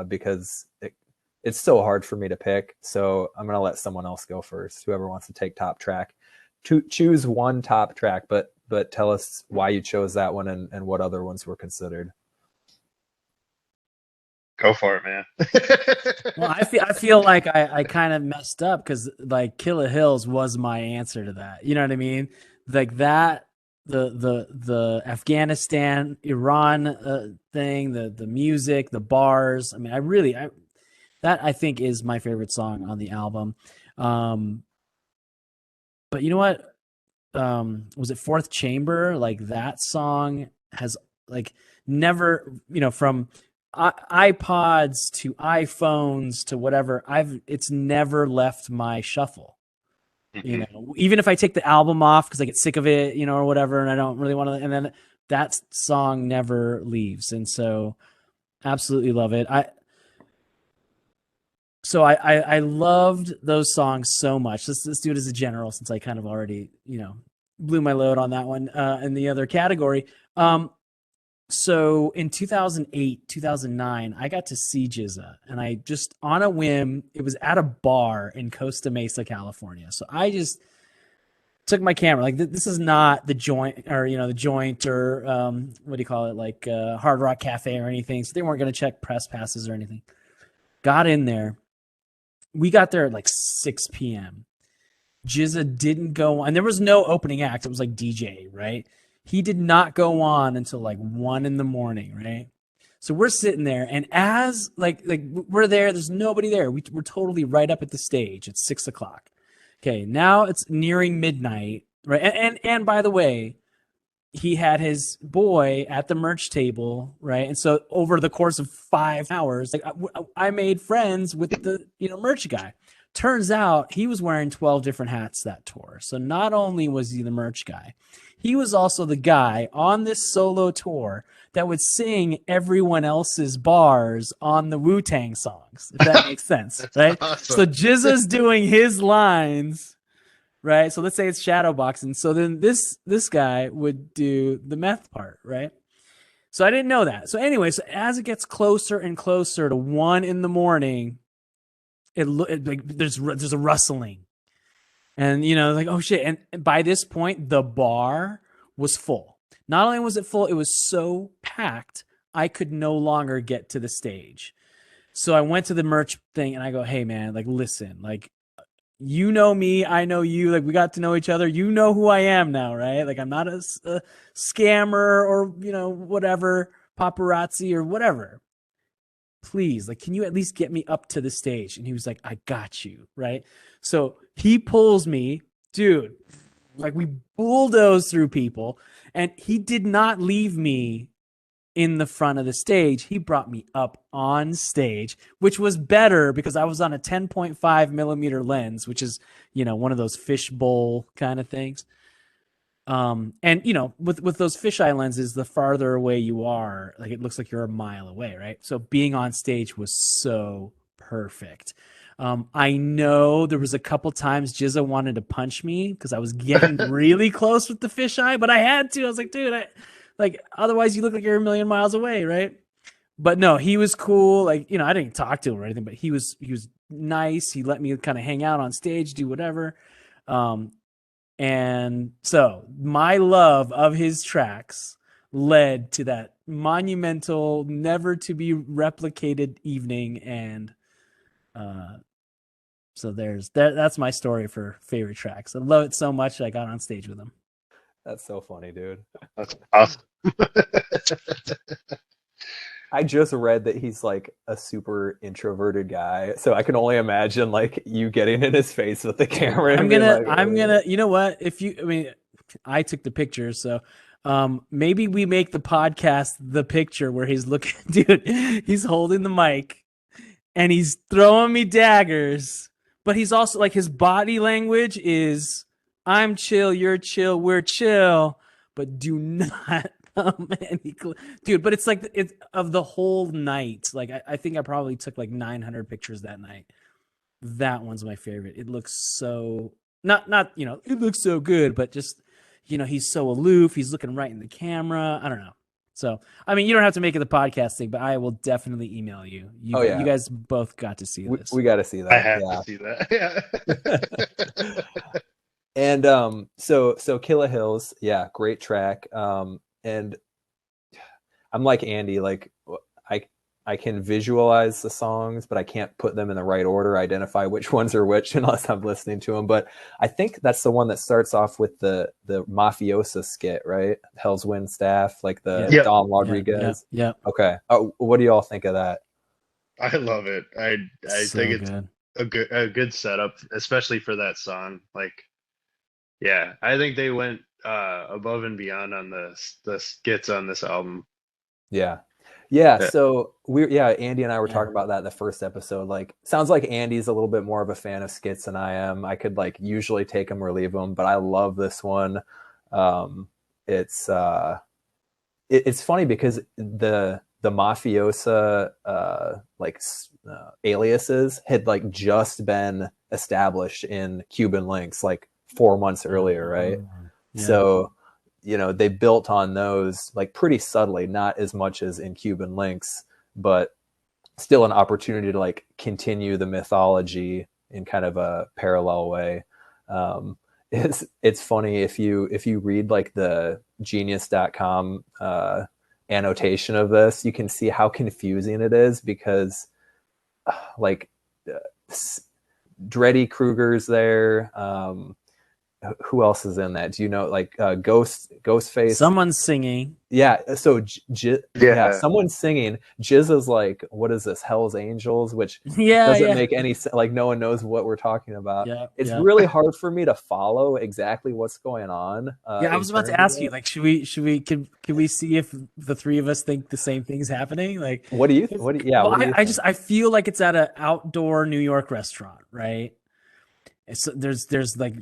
because it's so hard for me to pick. So I'm gonna let someone else go first. Whoever wants to take top track, choose one top track, but tell us why you chose that one and what other ones were considered. Go for it, man. Well, I feel like I kind of messed up because like Kila Hills was my answer to that. You know what I mean? Like that, the Afghanistan, Iran thing, the music, the bars. I mean, that I think is my favorite song on the album. But you know what? Was it Fourth Chamber? Like that song has like never, from iPods to iPhones to whatever, it's never left my shuffle. Even if I take the album off because I get sick of it, or whatever, and I don't really want to, and then that song never leaves. And so absolutely love it. I loved those songs so much. Let's do it as a general, since I kind of already, blew my load on that one in the other category. So in 2008, 2009, I got to see GZA, and I just, on a whim, it was at a bar in Costa Mesa, California. So I just took my camera. Like, this is not the Joint, or, the Joint, or what do you call it? Like Hard Rock Cafe or anything. So they weren't going to check press passes or anything. Got in there. We got there at like 6 p.m. GZA didn't go on, and there was no opening act. It was like DJ, right? He did not go on until like 1 a.m, right? So we're sitting there, and as like we're there, there's nobody there. We're totally right up at the stage. It's 6 o'clock. Okay, now it's nearing midnight, right? And by the way, he had his boy at the merch table, right? And so over the course of 5 hours, like I made friends with the merch guy. Turns out he was wearing 12 different hats that tour. So not only was he the merch guy, he was also the guy on this solo tour that would sing everyone else's bars on the wu-tang songs, if that makes sense, right? Awesome. So GZA's doing his lines, right? So let's say it's shadowboxing. So then this guy would do the meth part, right? So I didn't know that. So anyway, so as it gets closer and closer to 1 a.m, there's a rustling, and like, oh shit. And by this point, the bar was full. Not only was it full, it was so packed I could no longer get to the stage. So I went to the merch thing and I go, hey man, like, listen, like, you know me, I know you, like, we got to know each other. You know who I am now, right? Like, I'm not a scammer or whatever, paparazzi or whatever. Please, like, can you at least get me up to the stage? And he was like, I got you, right? So he pulls me, dude, like, we bulldoze through people, and he did not leave me in the front of the stage. He brought me up on stage, which was better because I was on a 10.5 millimeter lens, which is, one of those fishbowl kind of things. And with those fisheye lenses, the farther away you are, like, it looks like you're a mile away, right? So being on stage was so perfect. I know there was a couple times GZA wanted to punch me because I was getting really close with the fisheye, but I had to. I was like, dude, otherwise you look like you're a million miles away, right? But no, he was cool. Like, I didn't talk to him or anything, but he was nice. He let me kind of hang out on stage, do whatever. And so my love of his tracks led to that monumental, never to be replicated evening. And so that's my story for favorite tracks. I love it so much I got on stage with him. That's so funny, dude. That's awesome. I just read that he's like a super introverted guy, so I can only imagine like you getting in his face with the camera. I'm gonna, you know what? I took the pictures, so Maybe we make the podcast the picture where he's looking, dude, he's holding the mic and he's throwing me daggers, but he's also like, his body language is, I'm chill, you're chill, we're chill, but do not dude. But it's like, it's of the whole night. Like, I think I probably took like 900 pictures that night. That one's my favorite. It looks so not it looks so good, but just he's so aloof. He's looking right in the camera. I don't know. So I mean, you don't have to make it the podcast thing, but I will definitely email you. You guys both got to see this. We got to see that. I have to see that. Yeah. And so Kila Hills, yeah, great track. And I'm like Andy, like I can visualize the songs, but I can't put them in the right order, identify which ones are which unless I'm listening to them. But I think that's the one that starts off with the mafiosa skit, right? Hell's Wind Staff, like the Don Rodriguez. Yeah. Okay. What do you all think of that? I love it. I So think it's good. a good setup, especially for that song. Like, yeah, I think they went above and beyond on the skits on this album. Yeah. So Andy and I were talking about that in the first episode. Like, sounds like Andy's a little bit more of a fan of skits than I am. I could like usually take them or leave them, but I love this one. It's funny because the mafiosa aliases had like just been established in Cuban Links like 4 months earlier, right? Yeah. So they built on those like pretty subtly, not as much as in Cuban Links, but still an opportunity to like continue the mythology in kind of a parallel way. It's funny if you read like the genius.com annotation of this, you can see how confusing it is because like Dreddy Kruger's there. Who else is in that? Do you know, like Ghostface? Someone's singing. Yeah. So someone's singing. GZA's like, what is this? Hell's Angels, which doesn't make any sense. Like, no one knows what we're talking about. It's really hard for me to follow exactly what's going on. I was about to ask you, like, can we see if the three of us think the same thing's happening? Like, what do you think? I feel like it's at an outdoor New York restaurant, right? There's like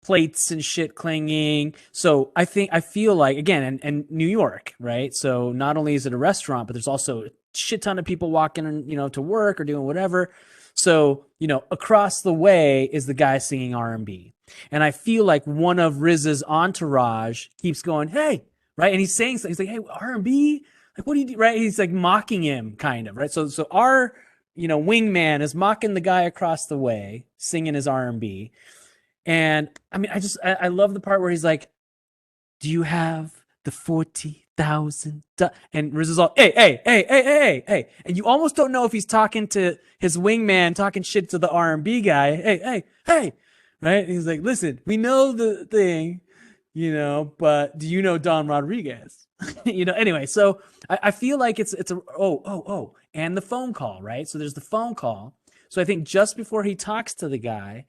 plates and shit clanging. So I feel like, again, and New York, right? So not only is it a restaurant, but there's also a shit ton of people walking, to work or doing whatever. So, across the way is the guy singing R&B. And I feel like one of RZA's entourage keeps going, hey, right? And he's saying something. He's like, hey, R&B? Like, what do you do? Right? He's like mocking him kind of, right? So our, wingman is mocking the guy across the way, singing his R&B. And I mean, I love the part where he's like, do you have the 40,000? And Riz is all, hey. And you almost don't know if he's talking to his wingman, talking shit to the R&B guy. Hey. Right? And he's like, listen, we know the thing, but do you know Don Rodriguez? Anyway, so I feel like it's and the phone call, right? So there's the phone call. So I think just before he talks to the guy,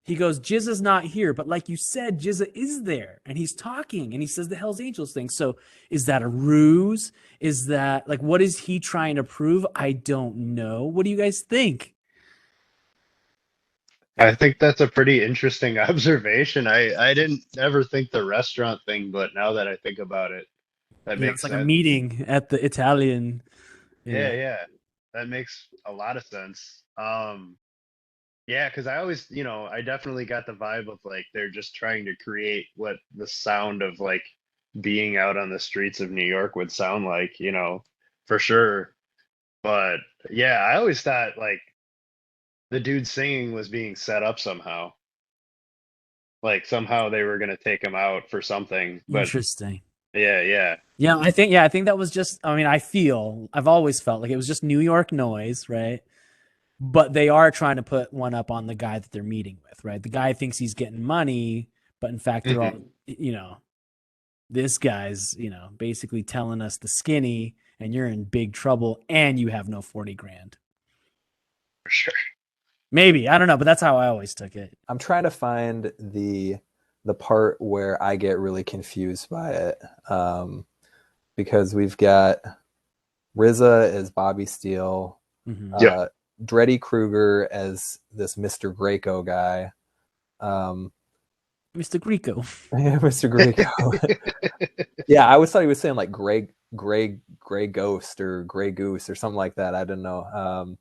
he goes, GZA's not here. But like you said, GZA is there. And he's talking. And he says the Hells Angels thing. So is that a ruse? Is that, like, what is he trying to prove? I don't know. What do you guys think? I think that's a pretty interesting observation. I didn't ever think the restaurant thing, but now that I think about it, that makes it's like sense. a meeting at the Italian. Yeah. That makes a lot of sense. Yeah, because I always, I definitely got the vibe of like they're just trying to create what the sound of like being out on the streets of New York would sound like, for sure. But yeah, I always thought like the dude singing was being set up somehow. Like somehow they were gonna take him out for something. But interesting. Yeah. I think that was just, I mean, I've always felt like it was just New York noise, right? But they are trying to put one up on the guy that they're meeting with, right? The guy thinks he's getting money, but in fact, they're all, this guy's, basically telling us the skinny and you're in big trouble and you have no 40 grand. For sure. Maybe. I don't know, but that's how I always took it. I'm trying to find the the part where I get really confused by it, because we've got RZA as Bobby Steele, Yep. Dreddy Kruger as this Mr. Greco guy. Mr. Greco. Mr. Greco. Yeah, I always thought he was saying like gray ghost or gray goose or something like that. I didn't know.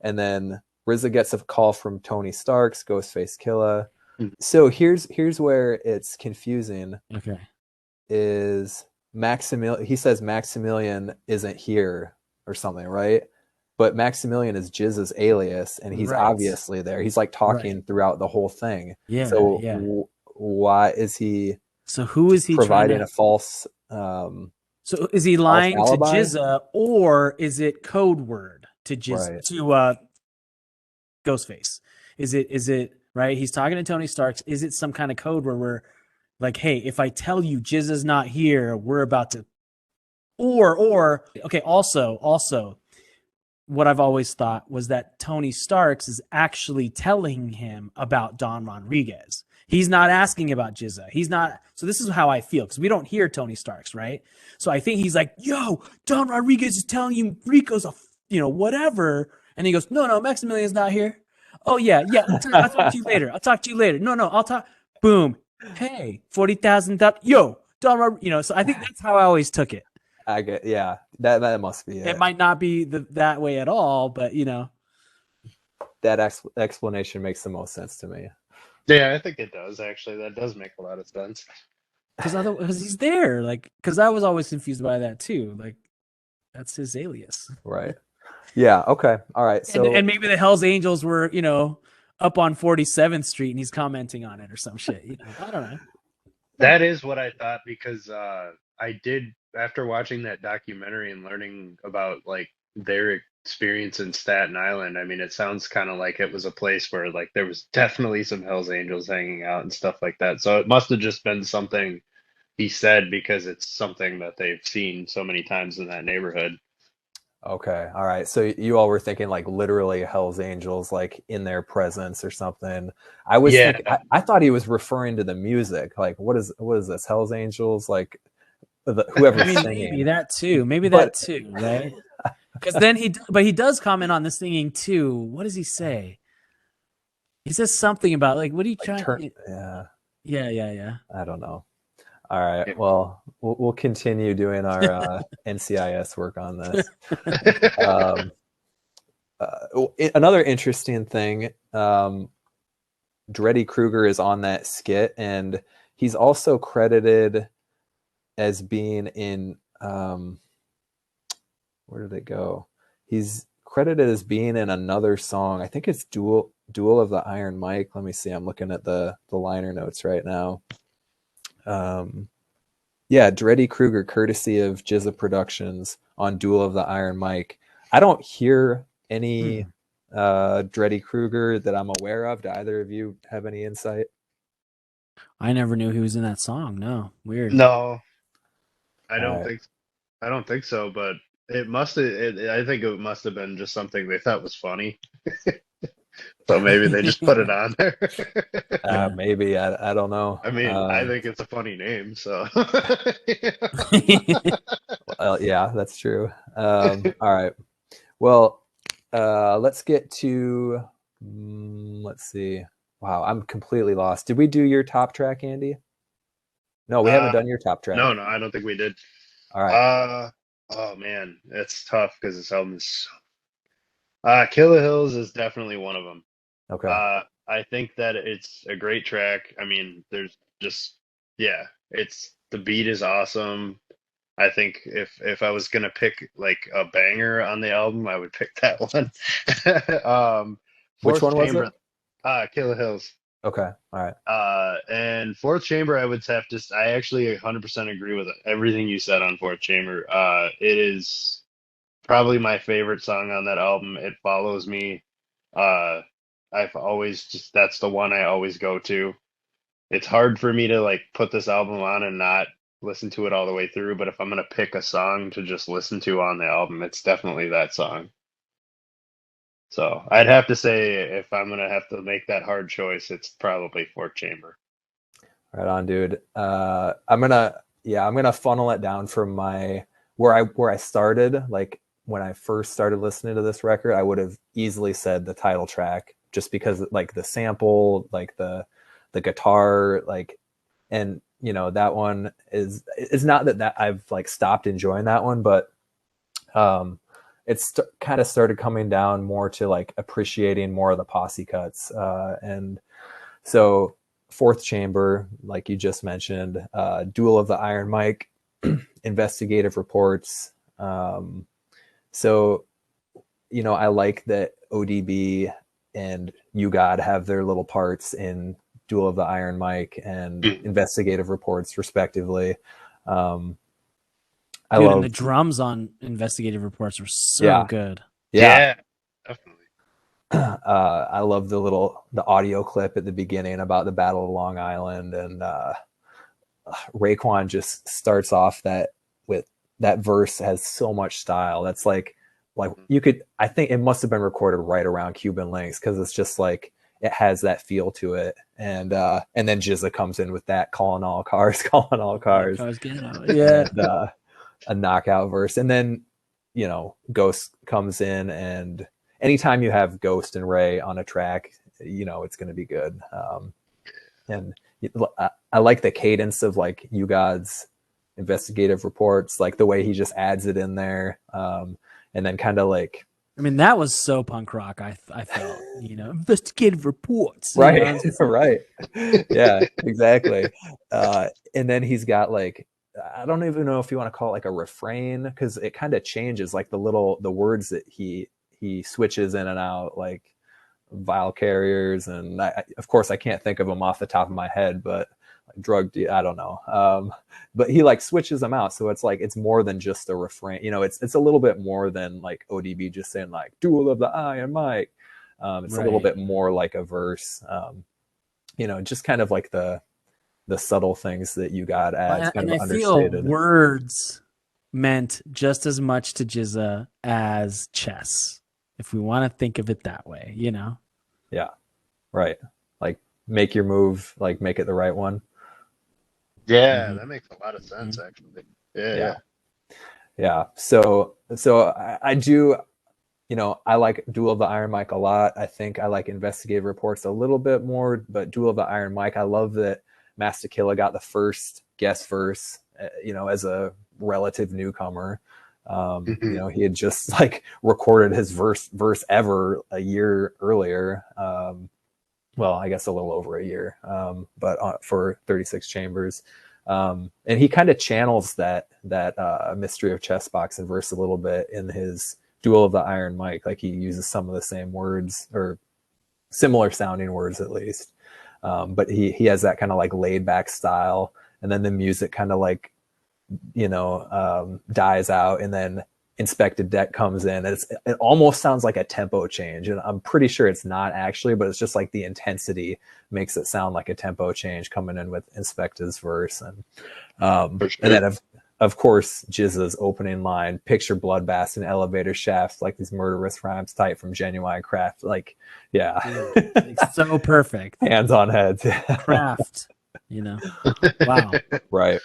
And then RZA gets a call from Tony Stark's Ghostface Killa. So here's where it's confusing. Okay. Is Maximilian? He says Maximilian isn't here or something, right? But Maximilian is GZA's alias, and he's obviously there. He's like talking throughout the whole thing. Yeah. So why is he? So who is he providing trying to... a false? So is he lying to GZA, or is it code word to GZA, to Ghostface? Is it right? He's talking to Tony Stark. Is it some kind of code where we're like, hey, if I tell you GZA's not here, we're about to, or okay. Also, what I've always thought was that Tony Starks is actually telling him about Don Rodriguez. He's not asking about GZA. He's not. So this is how I feel, because we don't hear Tony Starks, right? So I think he's like, yo, Don Rodriguez is telling you Rico's a, whatever. And he goes, no, Maximilian's not here. Oh, yeah. I'll talk to you later. No, I'll talk. Boom. Hey, 40,000. Yo, Don Rodriguez, so I think that's how I always took it. I get, yeah, that must be it. It might not be that way at all, but, that explanation makes the most sense to me. Yeah, I think it does, actually. That does make a lot of sense. Because he's there, because I was always confused by that too. Like, that's his alias. Right. Yeah. Okay. All right. So and maybe the Hells Angels were, up on 47th Street and he's commenting on it or some shit. I don't know. That is what I thought, because I did, after watching that documentary and learning about like their experience in Staten Island, I mean, it sounds kind of like it was a place where like there was definitely some Hells Angels hanging out and stuff like that. So it must have just been something he said, because it's something that they've seen so many times in that neighborhood. Okay. All right. So you all were thinking like literally Hells Angels, like in their presence or something. I was thinking, I thought he was referring to the music. Like, what is this? Hells Angels? Like whoever's singing. Maybe that too. Right? Because then he does comment on the singing too. What does he say? He says something about like, what are you trying to? Yeah. I don't know. All right. Well, we'll continue doing our NCIS work on this. Another interesting thing, Dreddy Kruger is on that skit, and he's also credited as being in where did it go? He's credited as being in another song. I think it's Duel of the Iron Mike. Let me see. I'm looking at the liner notes right now. Yeah, Dreddy Kruger, courtesy of GZA Productions on Duel of the Iron Mike. I don't hear any Dreddy Kruger that I'm aware of. Do either of you have any insight? I never knew he was in that song. No, weird. No, I don't think so. But it must have. I think it must have been just something they thought was funny. So maybe they just put it on there. Maybe. I don't know. I mean, I think it's a funny name, so. Well, yeah, that's true. All right. Well, let's get to, let's see. Wow, I'm completely lost. Did we do your top track, Andy? No, we haven't done your top track. No, I don't think we did. All right. Oh man, it's tough because this album is Kila Hills is definitely one of them. Okay. I think that it's a great track. I mean, there's just, the beat is awesome. I think if I was gonna pick like a banger on the album, I would pick that one. Which one was it? Kila Hills. Okay. All right. And Fourth Chamber, I would have to. I actually 100% agree with everything you said on Fourth Chamber. It is probably my favorite song on that album. It follows me. I've always that's the one I always go to. It's hard for me to like put this album on and not listen to it all the way through, but if I'm gonna pick a song to just listen to on the album, it's definitely that song. So I'd have to say, if I'm gonna have to make that hard choice, it's probably Fourth Chamber. Right on, dude. I'm gonna funnel it down from where I started. Like when I first started listening to this record, I would have easily said the title track, just because like the sample, like the guitar, like, and that one is not that I've like stopped enjoying that one, but it's kind of started coming down more to like appreciating more of the posse cuts, and so Fourth Chamber, like you just mentioned, Duel of the Iron Mike, Investigative Reports. So, I like that ODB and You God have their little parts in Duel of the Iron Mike and Investigative Reports, respectively. I Dude, love and the drums on Investigative Reports were so Yeah. good. Yeah, definitely. I love the audio clip at the beginning about the Battle of Long Island, and Raekwon just starts off with that verse has so much style. That's like I think it must have been recorded right around Cuban Links, because it's just like it has that feel to it, and then GZA comes in with that calling all cars, calling all cars, Yeah. and, a knockout verse, and then Ghost comes in, and anytime you have Ghost and Ray on a track, it's going to be good. And I like the cadence of like You God's Investigative Reports, like the way he just adds it in there, and then kind of like, I mean, that was so punk rock. I felt, Investigative Reports, right, right, yeah, exactly. And then he's got like, I don't even know if you want to call it like a refrain, because it kind of changes, like the words that he switches in and out, like vial carriers, and of course I can't think of them off the top of my head, but like I don't know, but he like switches them out, so it's like it's more than just a refrain, it's a little bit more than like ODB just saying like Duel of the Iron Mike. It's a little bit more like a verse, just kind of like the subtle things that You God adds, kind of understated. Feel words meant just as much to GZA as chess, if we want to think of it that way, Yeah, right. Like make your move, like make it the right one. Yeah, that makes a lot of sense, actually. Yeah. So I do, I like Duel of the Iron Mike a lot. I think I like Investigative Reports a little bit more, but Duel of the Iron Mike, I love that Master Killa got the first guest verse, as a relative newcomer. He had just like recorded his verse ever a year earlier. Well, I guess a little over a year, but for 36 Chambers. And he kind of channels that Mystery of Chess Boxing verse a little bit in his Duel of the Iron Mike. Like he uses some of the same words, or similar sounding words at least. But he has that kind of like laid back style, and then the music kind of like, dies out, and then Inspected Deck comes in. It almost sounds like a tempo change, and I'm pretty sure it's not actually, but it's just like the intensity makes it sound like a tempo change coming in with Inspector's verse, and and then of course GZA's opening line, picture bloodbaths and elevator shafts, like these murderous rhymes tight from genuine craft. Like, yeah, it's so perfect. Hands on heads, craft. Wow, right.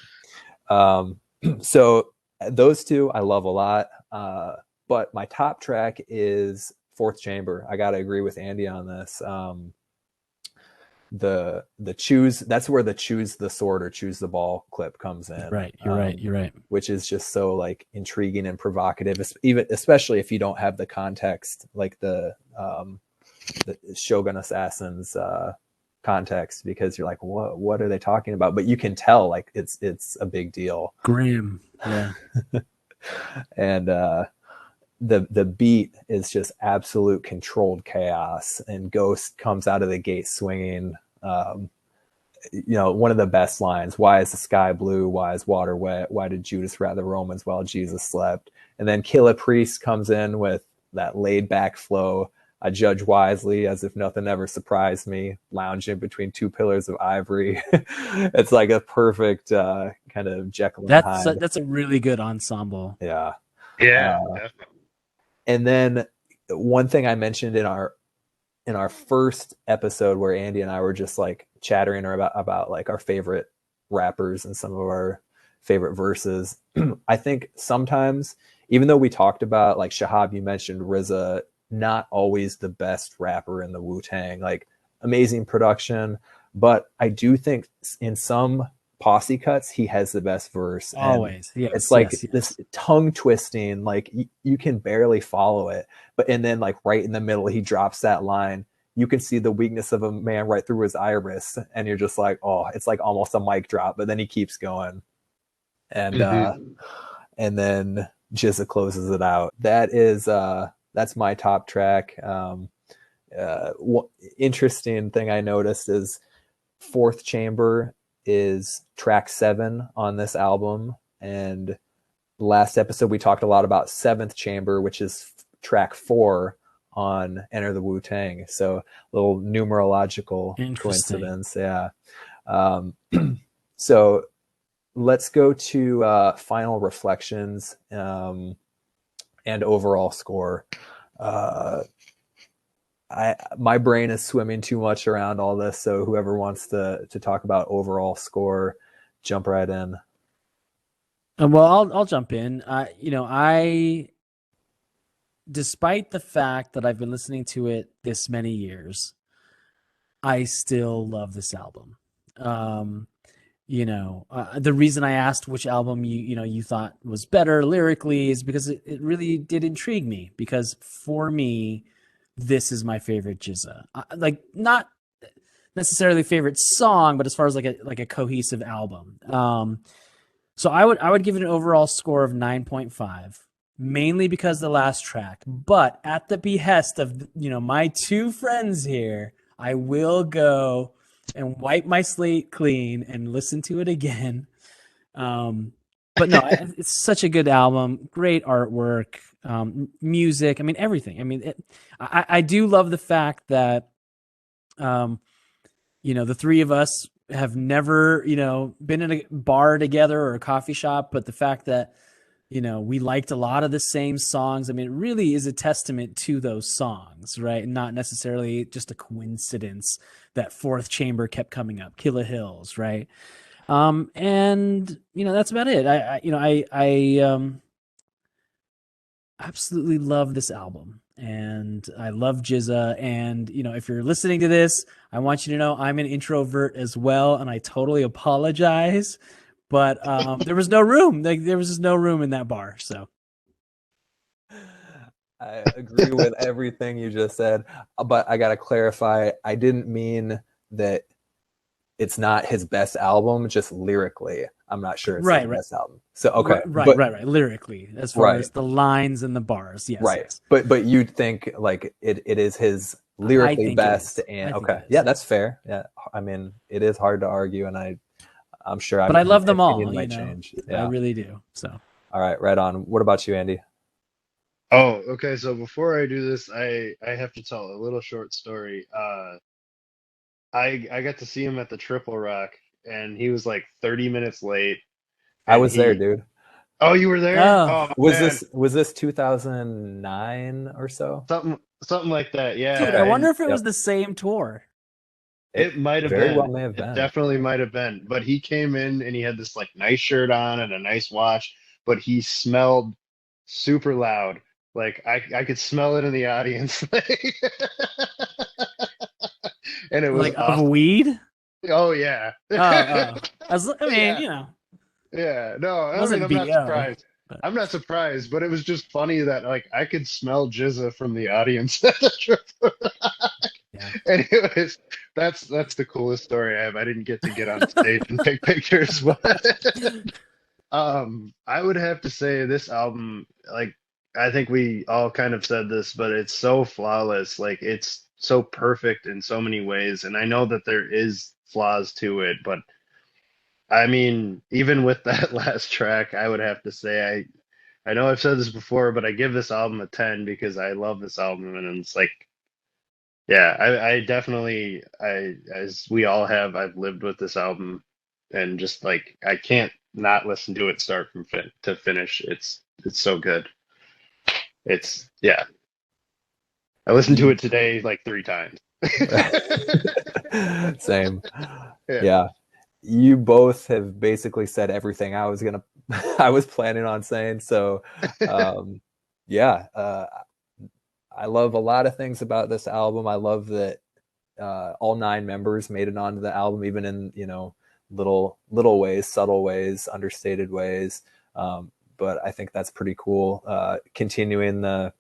So those two I love a lot, but my top track is Fourth Chamber. I gotta agree with Andy on this. The choose, that's where the choose the sword or choose the ball clip comes in. You're right. Which is just so like intriguing and provocative, especially if you don't have the context, like the Shogun Assassins context, because you're like, what are they talking about? But you can tell like it's a big deal. Grim, yeah. And the beat is just absolute controlled chaos, and Ghost comes out of the gate swinging. One of the best lines: "Why is the sky blue? Why is water wet? Why did Judas rat the Romans while Jesus slept?" And then Killa Priest comes in with that laid back flow. "I judge wisely as if nothing ever surprised me, lounging between two pillars of ivory." It's like a perfect kind of Jekyll and Hyde. That's a really good ensemble. Yeah. Definitely. And then one thing I mentioned in our in our first episode where Andy and I were just like chattering about like our favorite rappers and some of our favorite verses. I think sometimes, even though we talked about like Shahab, you mentioned RZA, not always the best rapper in the Wu-Tang, like amazing production, but I do think in some posse cuts he has the best verse. Always. And Yes. it's like yes. this tongue twisting, like you can barely follow it. But and then like right in the middle, he drops that line. You can see the weakness of a man right through his iris, and you're just like, oh, it's like almost a mic drop. But then he keeps going, and and then GZA closes it out. That's my top track. Interesting thing I noticed is Fourth Chamber is track 7 on this album, and last episode we talked a lot about Seventh Chamber, which is track 4 on Enter the Wu-Tang. So a little numerological coincidence. Yeah. So let's go to final reflections and overall score. My brain is swimming too much around all this, so whoever wants to talk about overall score, jump right in. Well, I'll jump in. I despite the fact that I've been listening to it this many years, I still love this album. The reason I asked which album you thought was better lyrically is because it really did intrigue me, because for me, this is my favorite GZA. Like, not necessarily favorite song, but as far as like a cohesive album. So I would give it an overall score of 9.5, mainly because of the last track. But at the behest of my two friends here, I will go and wipe my slate clean and listen to it again. But no, it's such a good album. Great artwork, music. I mean, everything. I mean, I do love the fact that, the three of us have never, been in a bar together or a coffee shop, but the fact that, we liked a lot of the same songs. I mean, it really is a testament to those songs, right? And not necessarily just a coincidence that Fourth Chamber kept coming up, Kila Hills, right? And that's about it. I absolutely love this album, and I love GZA. And if you're listening to this, I want you to know I'm an introvert as well, and I totally apologize. But there was no room. There was just no room in that bar. So I agree with everything you just said, but I gotta clarify. I didn't mean that it's not his best album, just lyrically. I'm not sure it's his best album. So okay, right. Lyrically, as far as the lines and the bars, yes, right. yes. But you'd think like it is his lyrically best, and okay, yeah, that's fair. Yeah, I mean, it is hard to argue, and I'm sure. But I love them all. Might change. Yeah. I really do. So. All right, right on. What about you, Andy? Oh, okay. So before I do this, I have to tell a little short story. I got to see him at the Triple Rock, and he was like 30 minutes late. I was there, dude. Oh, you were there? Oh, was this 2009 or so? Something like that. Yeah. Dude, I wonder if it was the same tour. It might have very been. well may have been. It definitely might have been. But he came in and he had this like nice shirt on and a nice watch, but he smelled super loud. Like I could smell it in the audience. And it was like awesome. Of weed. Oh yeah. I mean, yeah. Yeah, no, I'm not surprised. But... I'm not surprised, but it was just funny that like I could smell GZA from the audience at the Triple Rock. Yeah. And that's the coolest story I have. I didn't get to get on stage and take pictures, but I would have to say this album, like I think we all kind of said this, but it's so flawless. Like it's so perfect in so many ways, and I know that there is flaws to it, but I mean, even with that last track, I would have to say I know I've said this before, but I give this album a 10 because I love this album, and it's like, yeah, I definitely, as we all have, I've lived with this album, and just like I can't not listen to it start from to finish. It's so good. Yeah. I listened to it today like 3 times. Same. Yeah. Yeah. You both have basically said everything I was I was planning on saying. So, yeah, I love a lot of things about this album. I love that all 9 members made it onto the album, even in, you know, little ways, subtle ways, understated ways. But I think that's pretty cool. Continuing the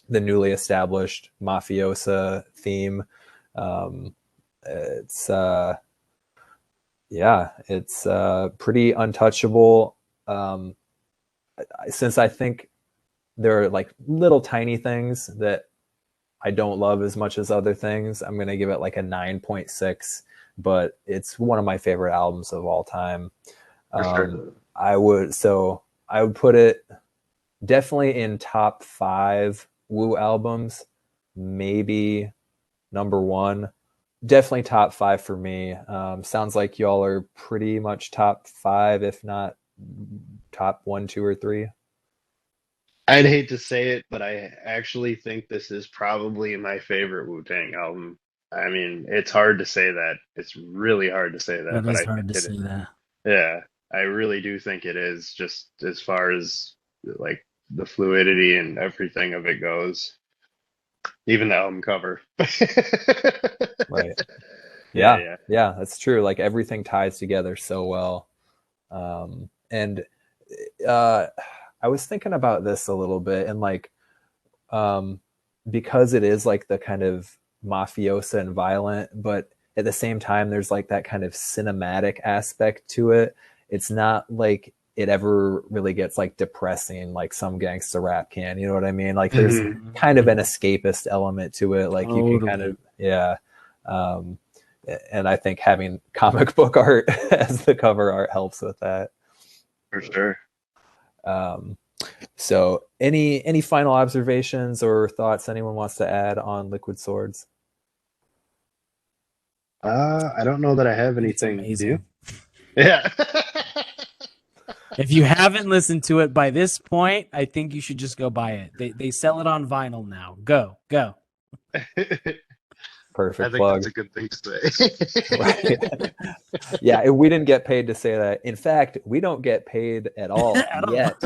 newly established mafiosa theme. It's yeah, it's pretty untouchable. Since I think there are like little tiny things that I don't love as much as other things, I'm gonna give it like a 9.6. But it's one of my favorite albums of all time. For sure. I would put it definitely in top 5 Wu albums, maybe number 1. Definitely top 5 for me. Sounds like y'all are pretty much top 5, if not top 1, 2, or 3. I'd hate to say it, but I actually think this is probably my favorite Wu-Tang album. I mean, it's hard to say that. It's really hard to say that, That but is I think hard to it say is. that. Yeah, I really do think it is, just as far as like the fluidity and everything of it goes. Even the album cover. Right. Yeah, Yeah. yeah. Yeah, that's true. Like everything ties together so well. And uh, I was thinking about this a little bit, and like, um, because it is like the kind of mafiosa and violent, but at the same time, there's like that kind of cinematic aspect to it. It's not like it ever really gets like depressing like some gangster rap can. You know what I mean? Like there's Mhm. kind of an escapist element to it. Like you can kind Totally. of, yeah. Um, and I think having comic book art as the cover art helps with that. For sure. Um, so any final observations or thoughts anyone wants to add on Liquid Swords? I don't know that I have I think it's anything. Do you? amazing. Yeah. If you haven't listened to it by this point, I think you should just go buy it. They sell it on vinyl now. Go. I Perfect think that's plug. a good thing to say. Right. Yeah, we didn't get paid to say that. In fact, we don't get paid at all At all. yet.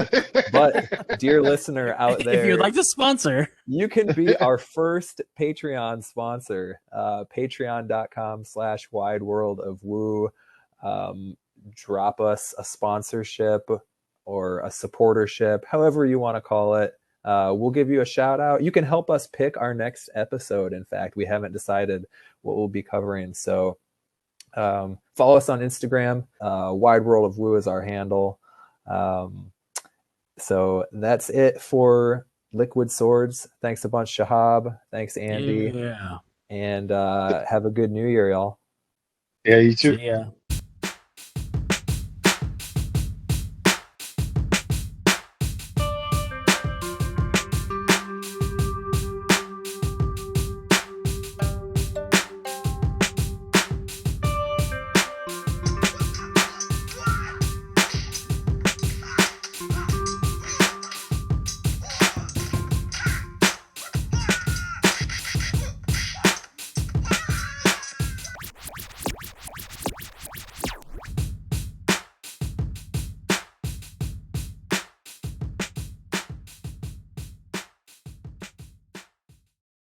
But dear listener out If you'd there, like to sponsor, you can be our first Patreon sponsor. Patreon.com/wide world of woo. Drop us a sponsorship or a supportership, however you want to call it. We'll give you a shout out. You can help us pick our next episode. In fact, we haven't decided what we'll be covering. So follow us on Instagram. Wide World of Woo is our handle. So that's it for Liquid Swords. Thanks a bunch, Shahab. Thanks, Andy. yeah. And have a good New Year, y'all. Yeah, you too. See ya.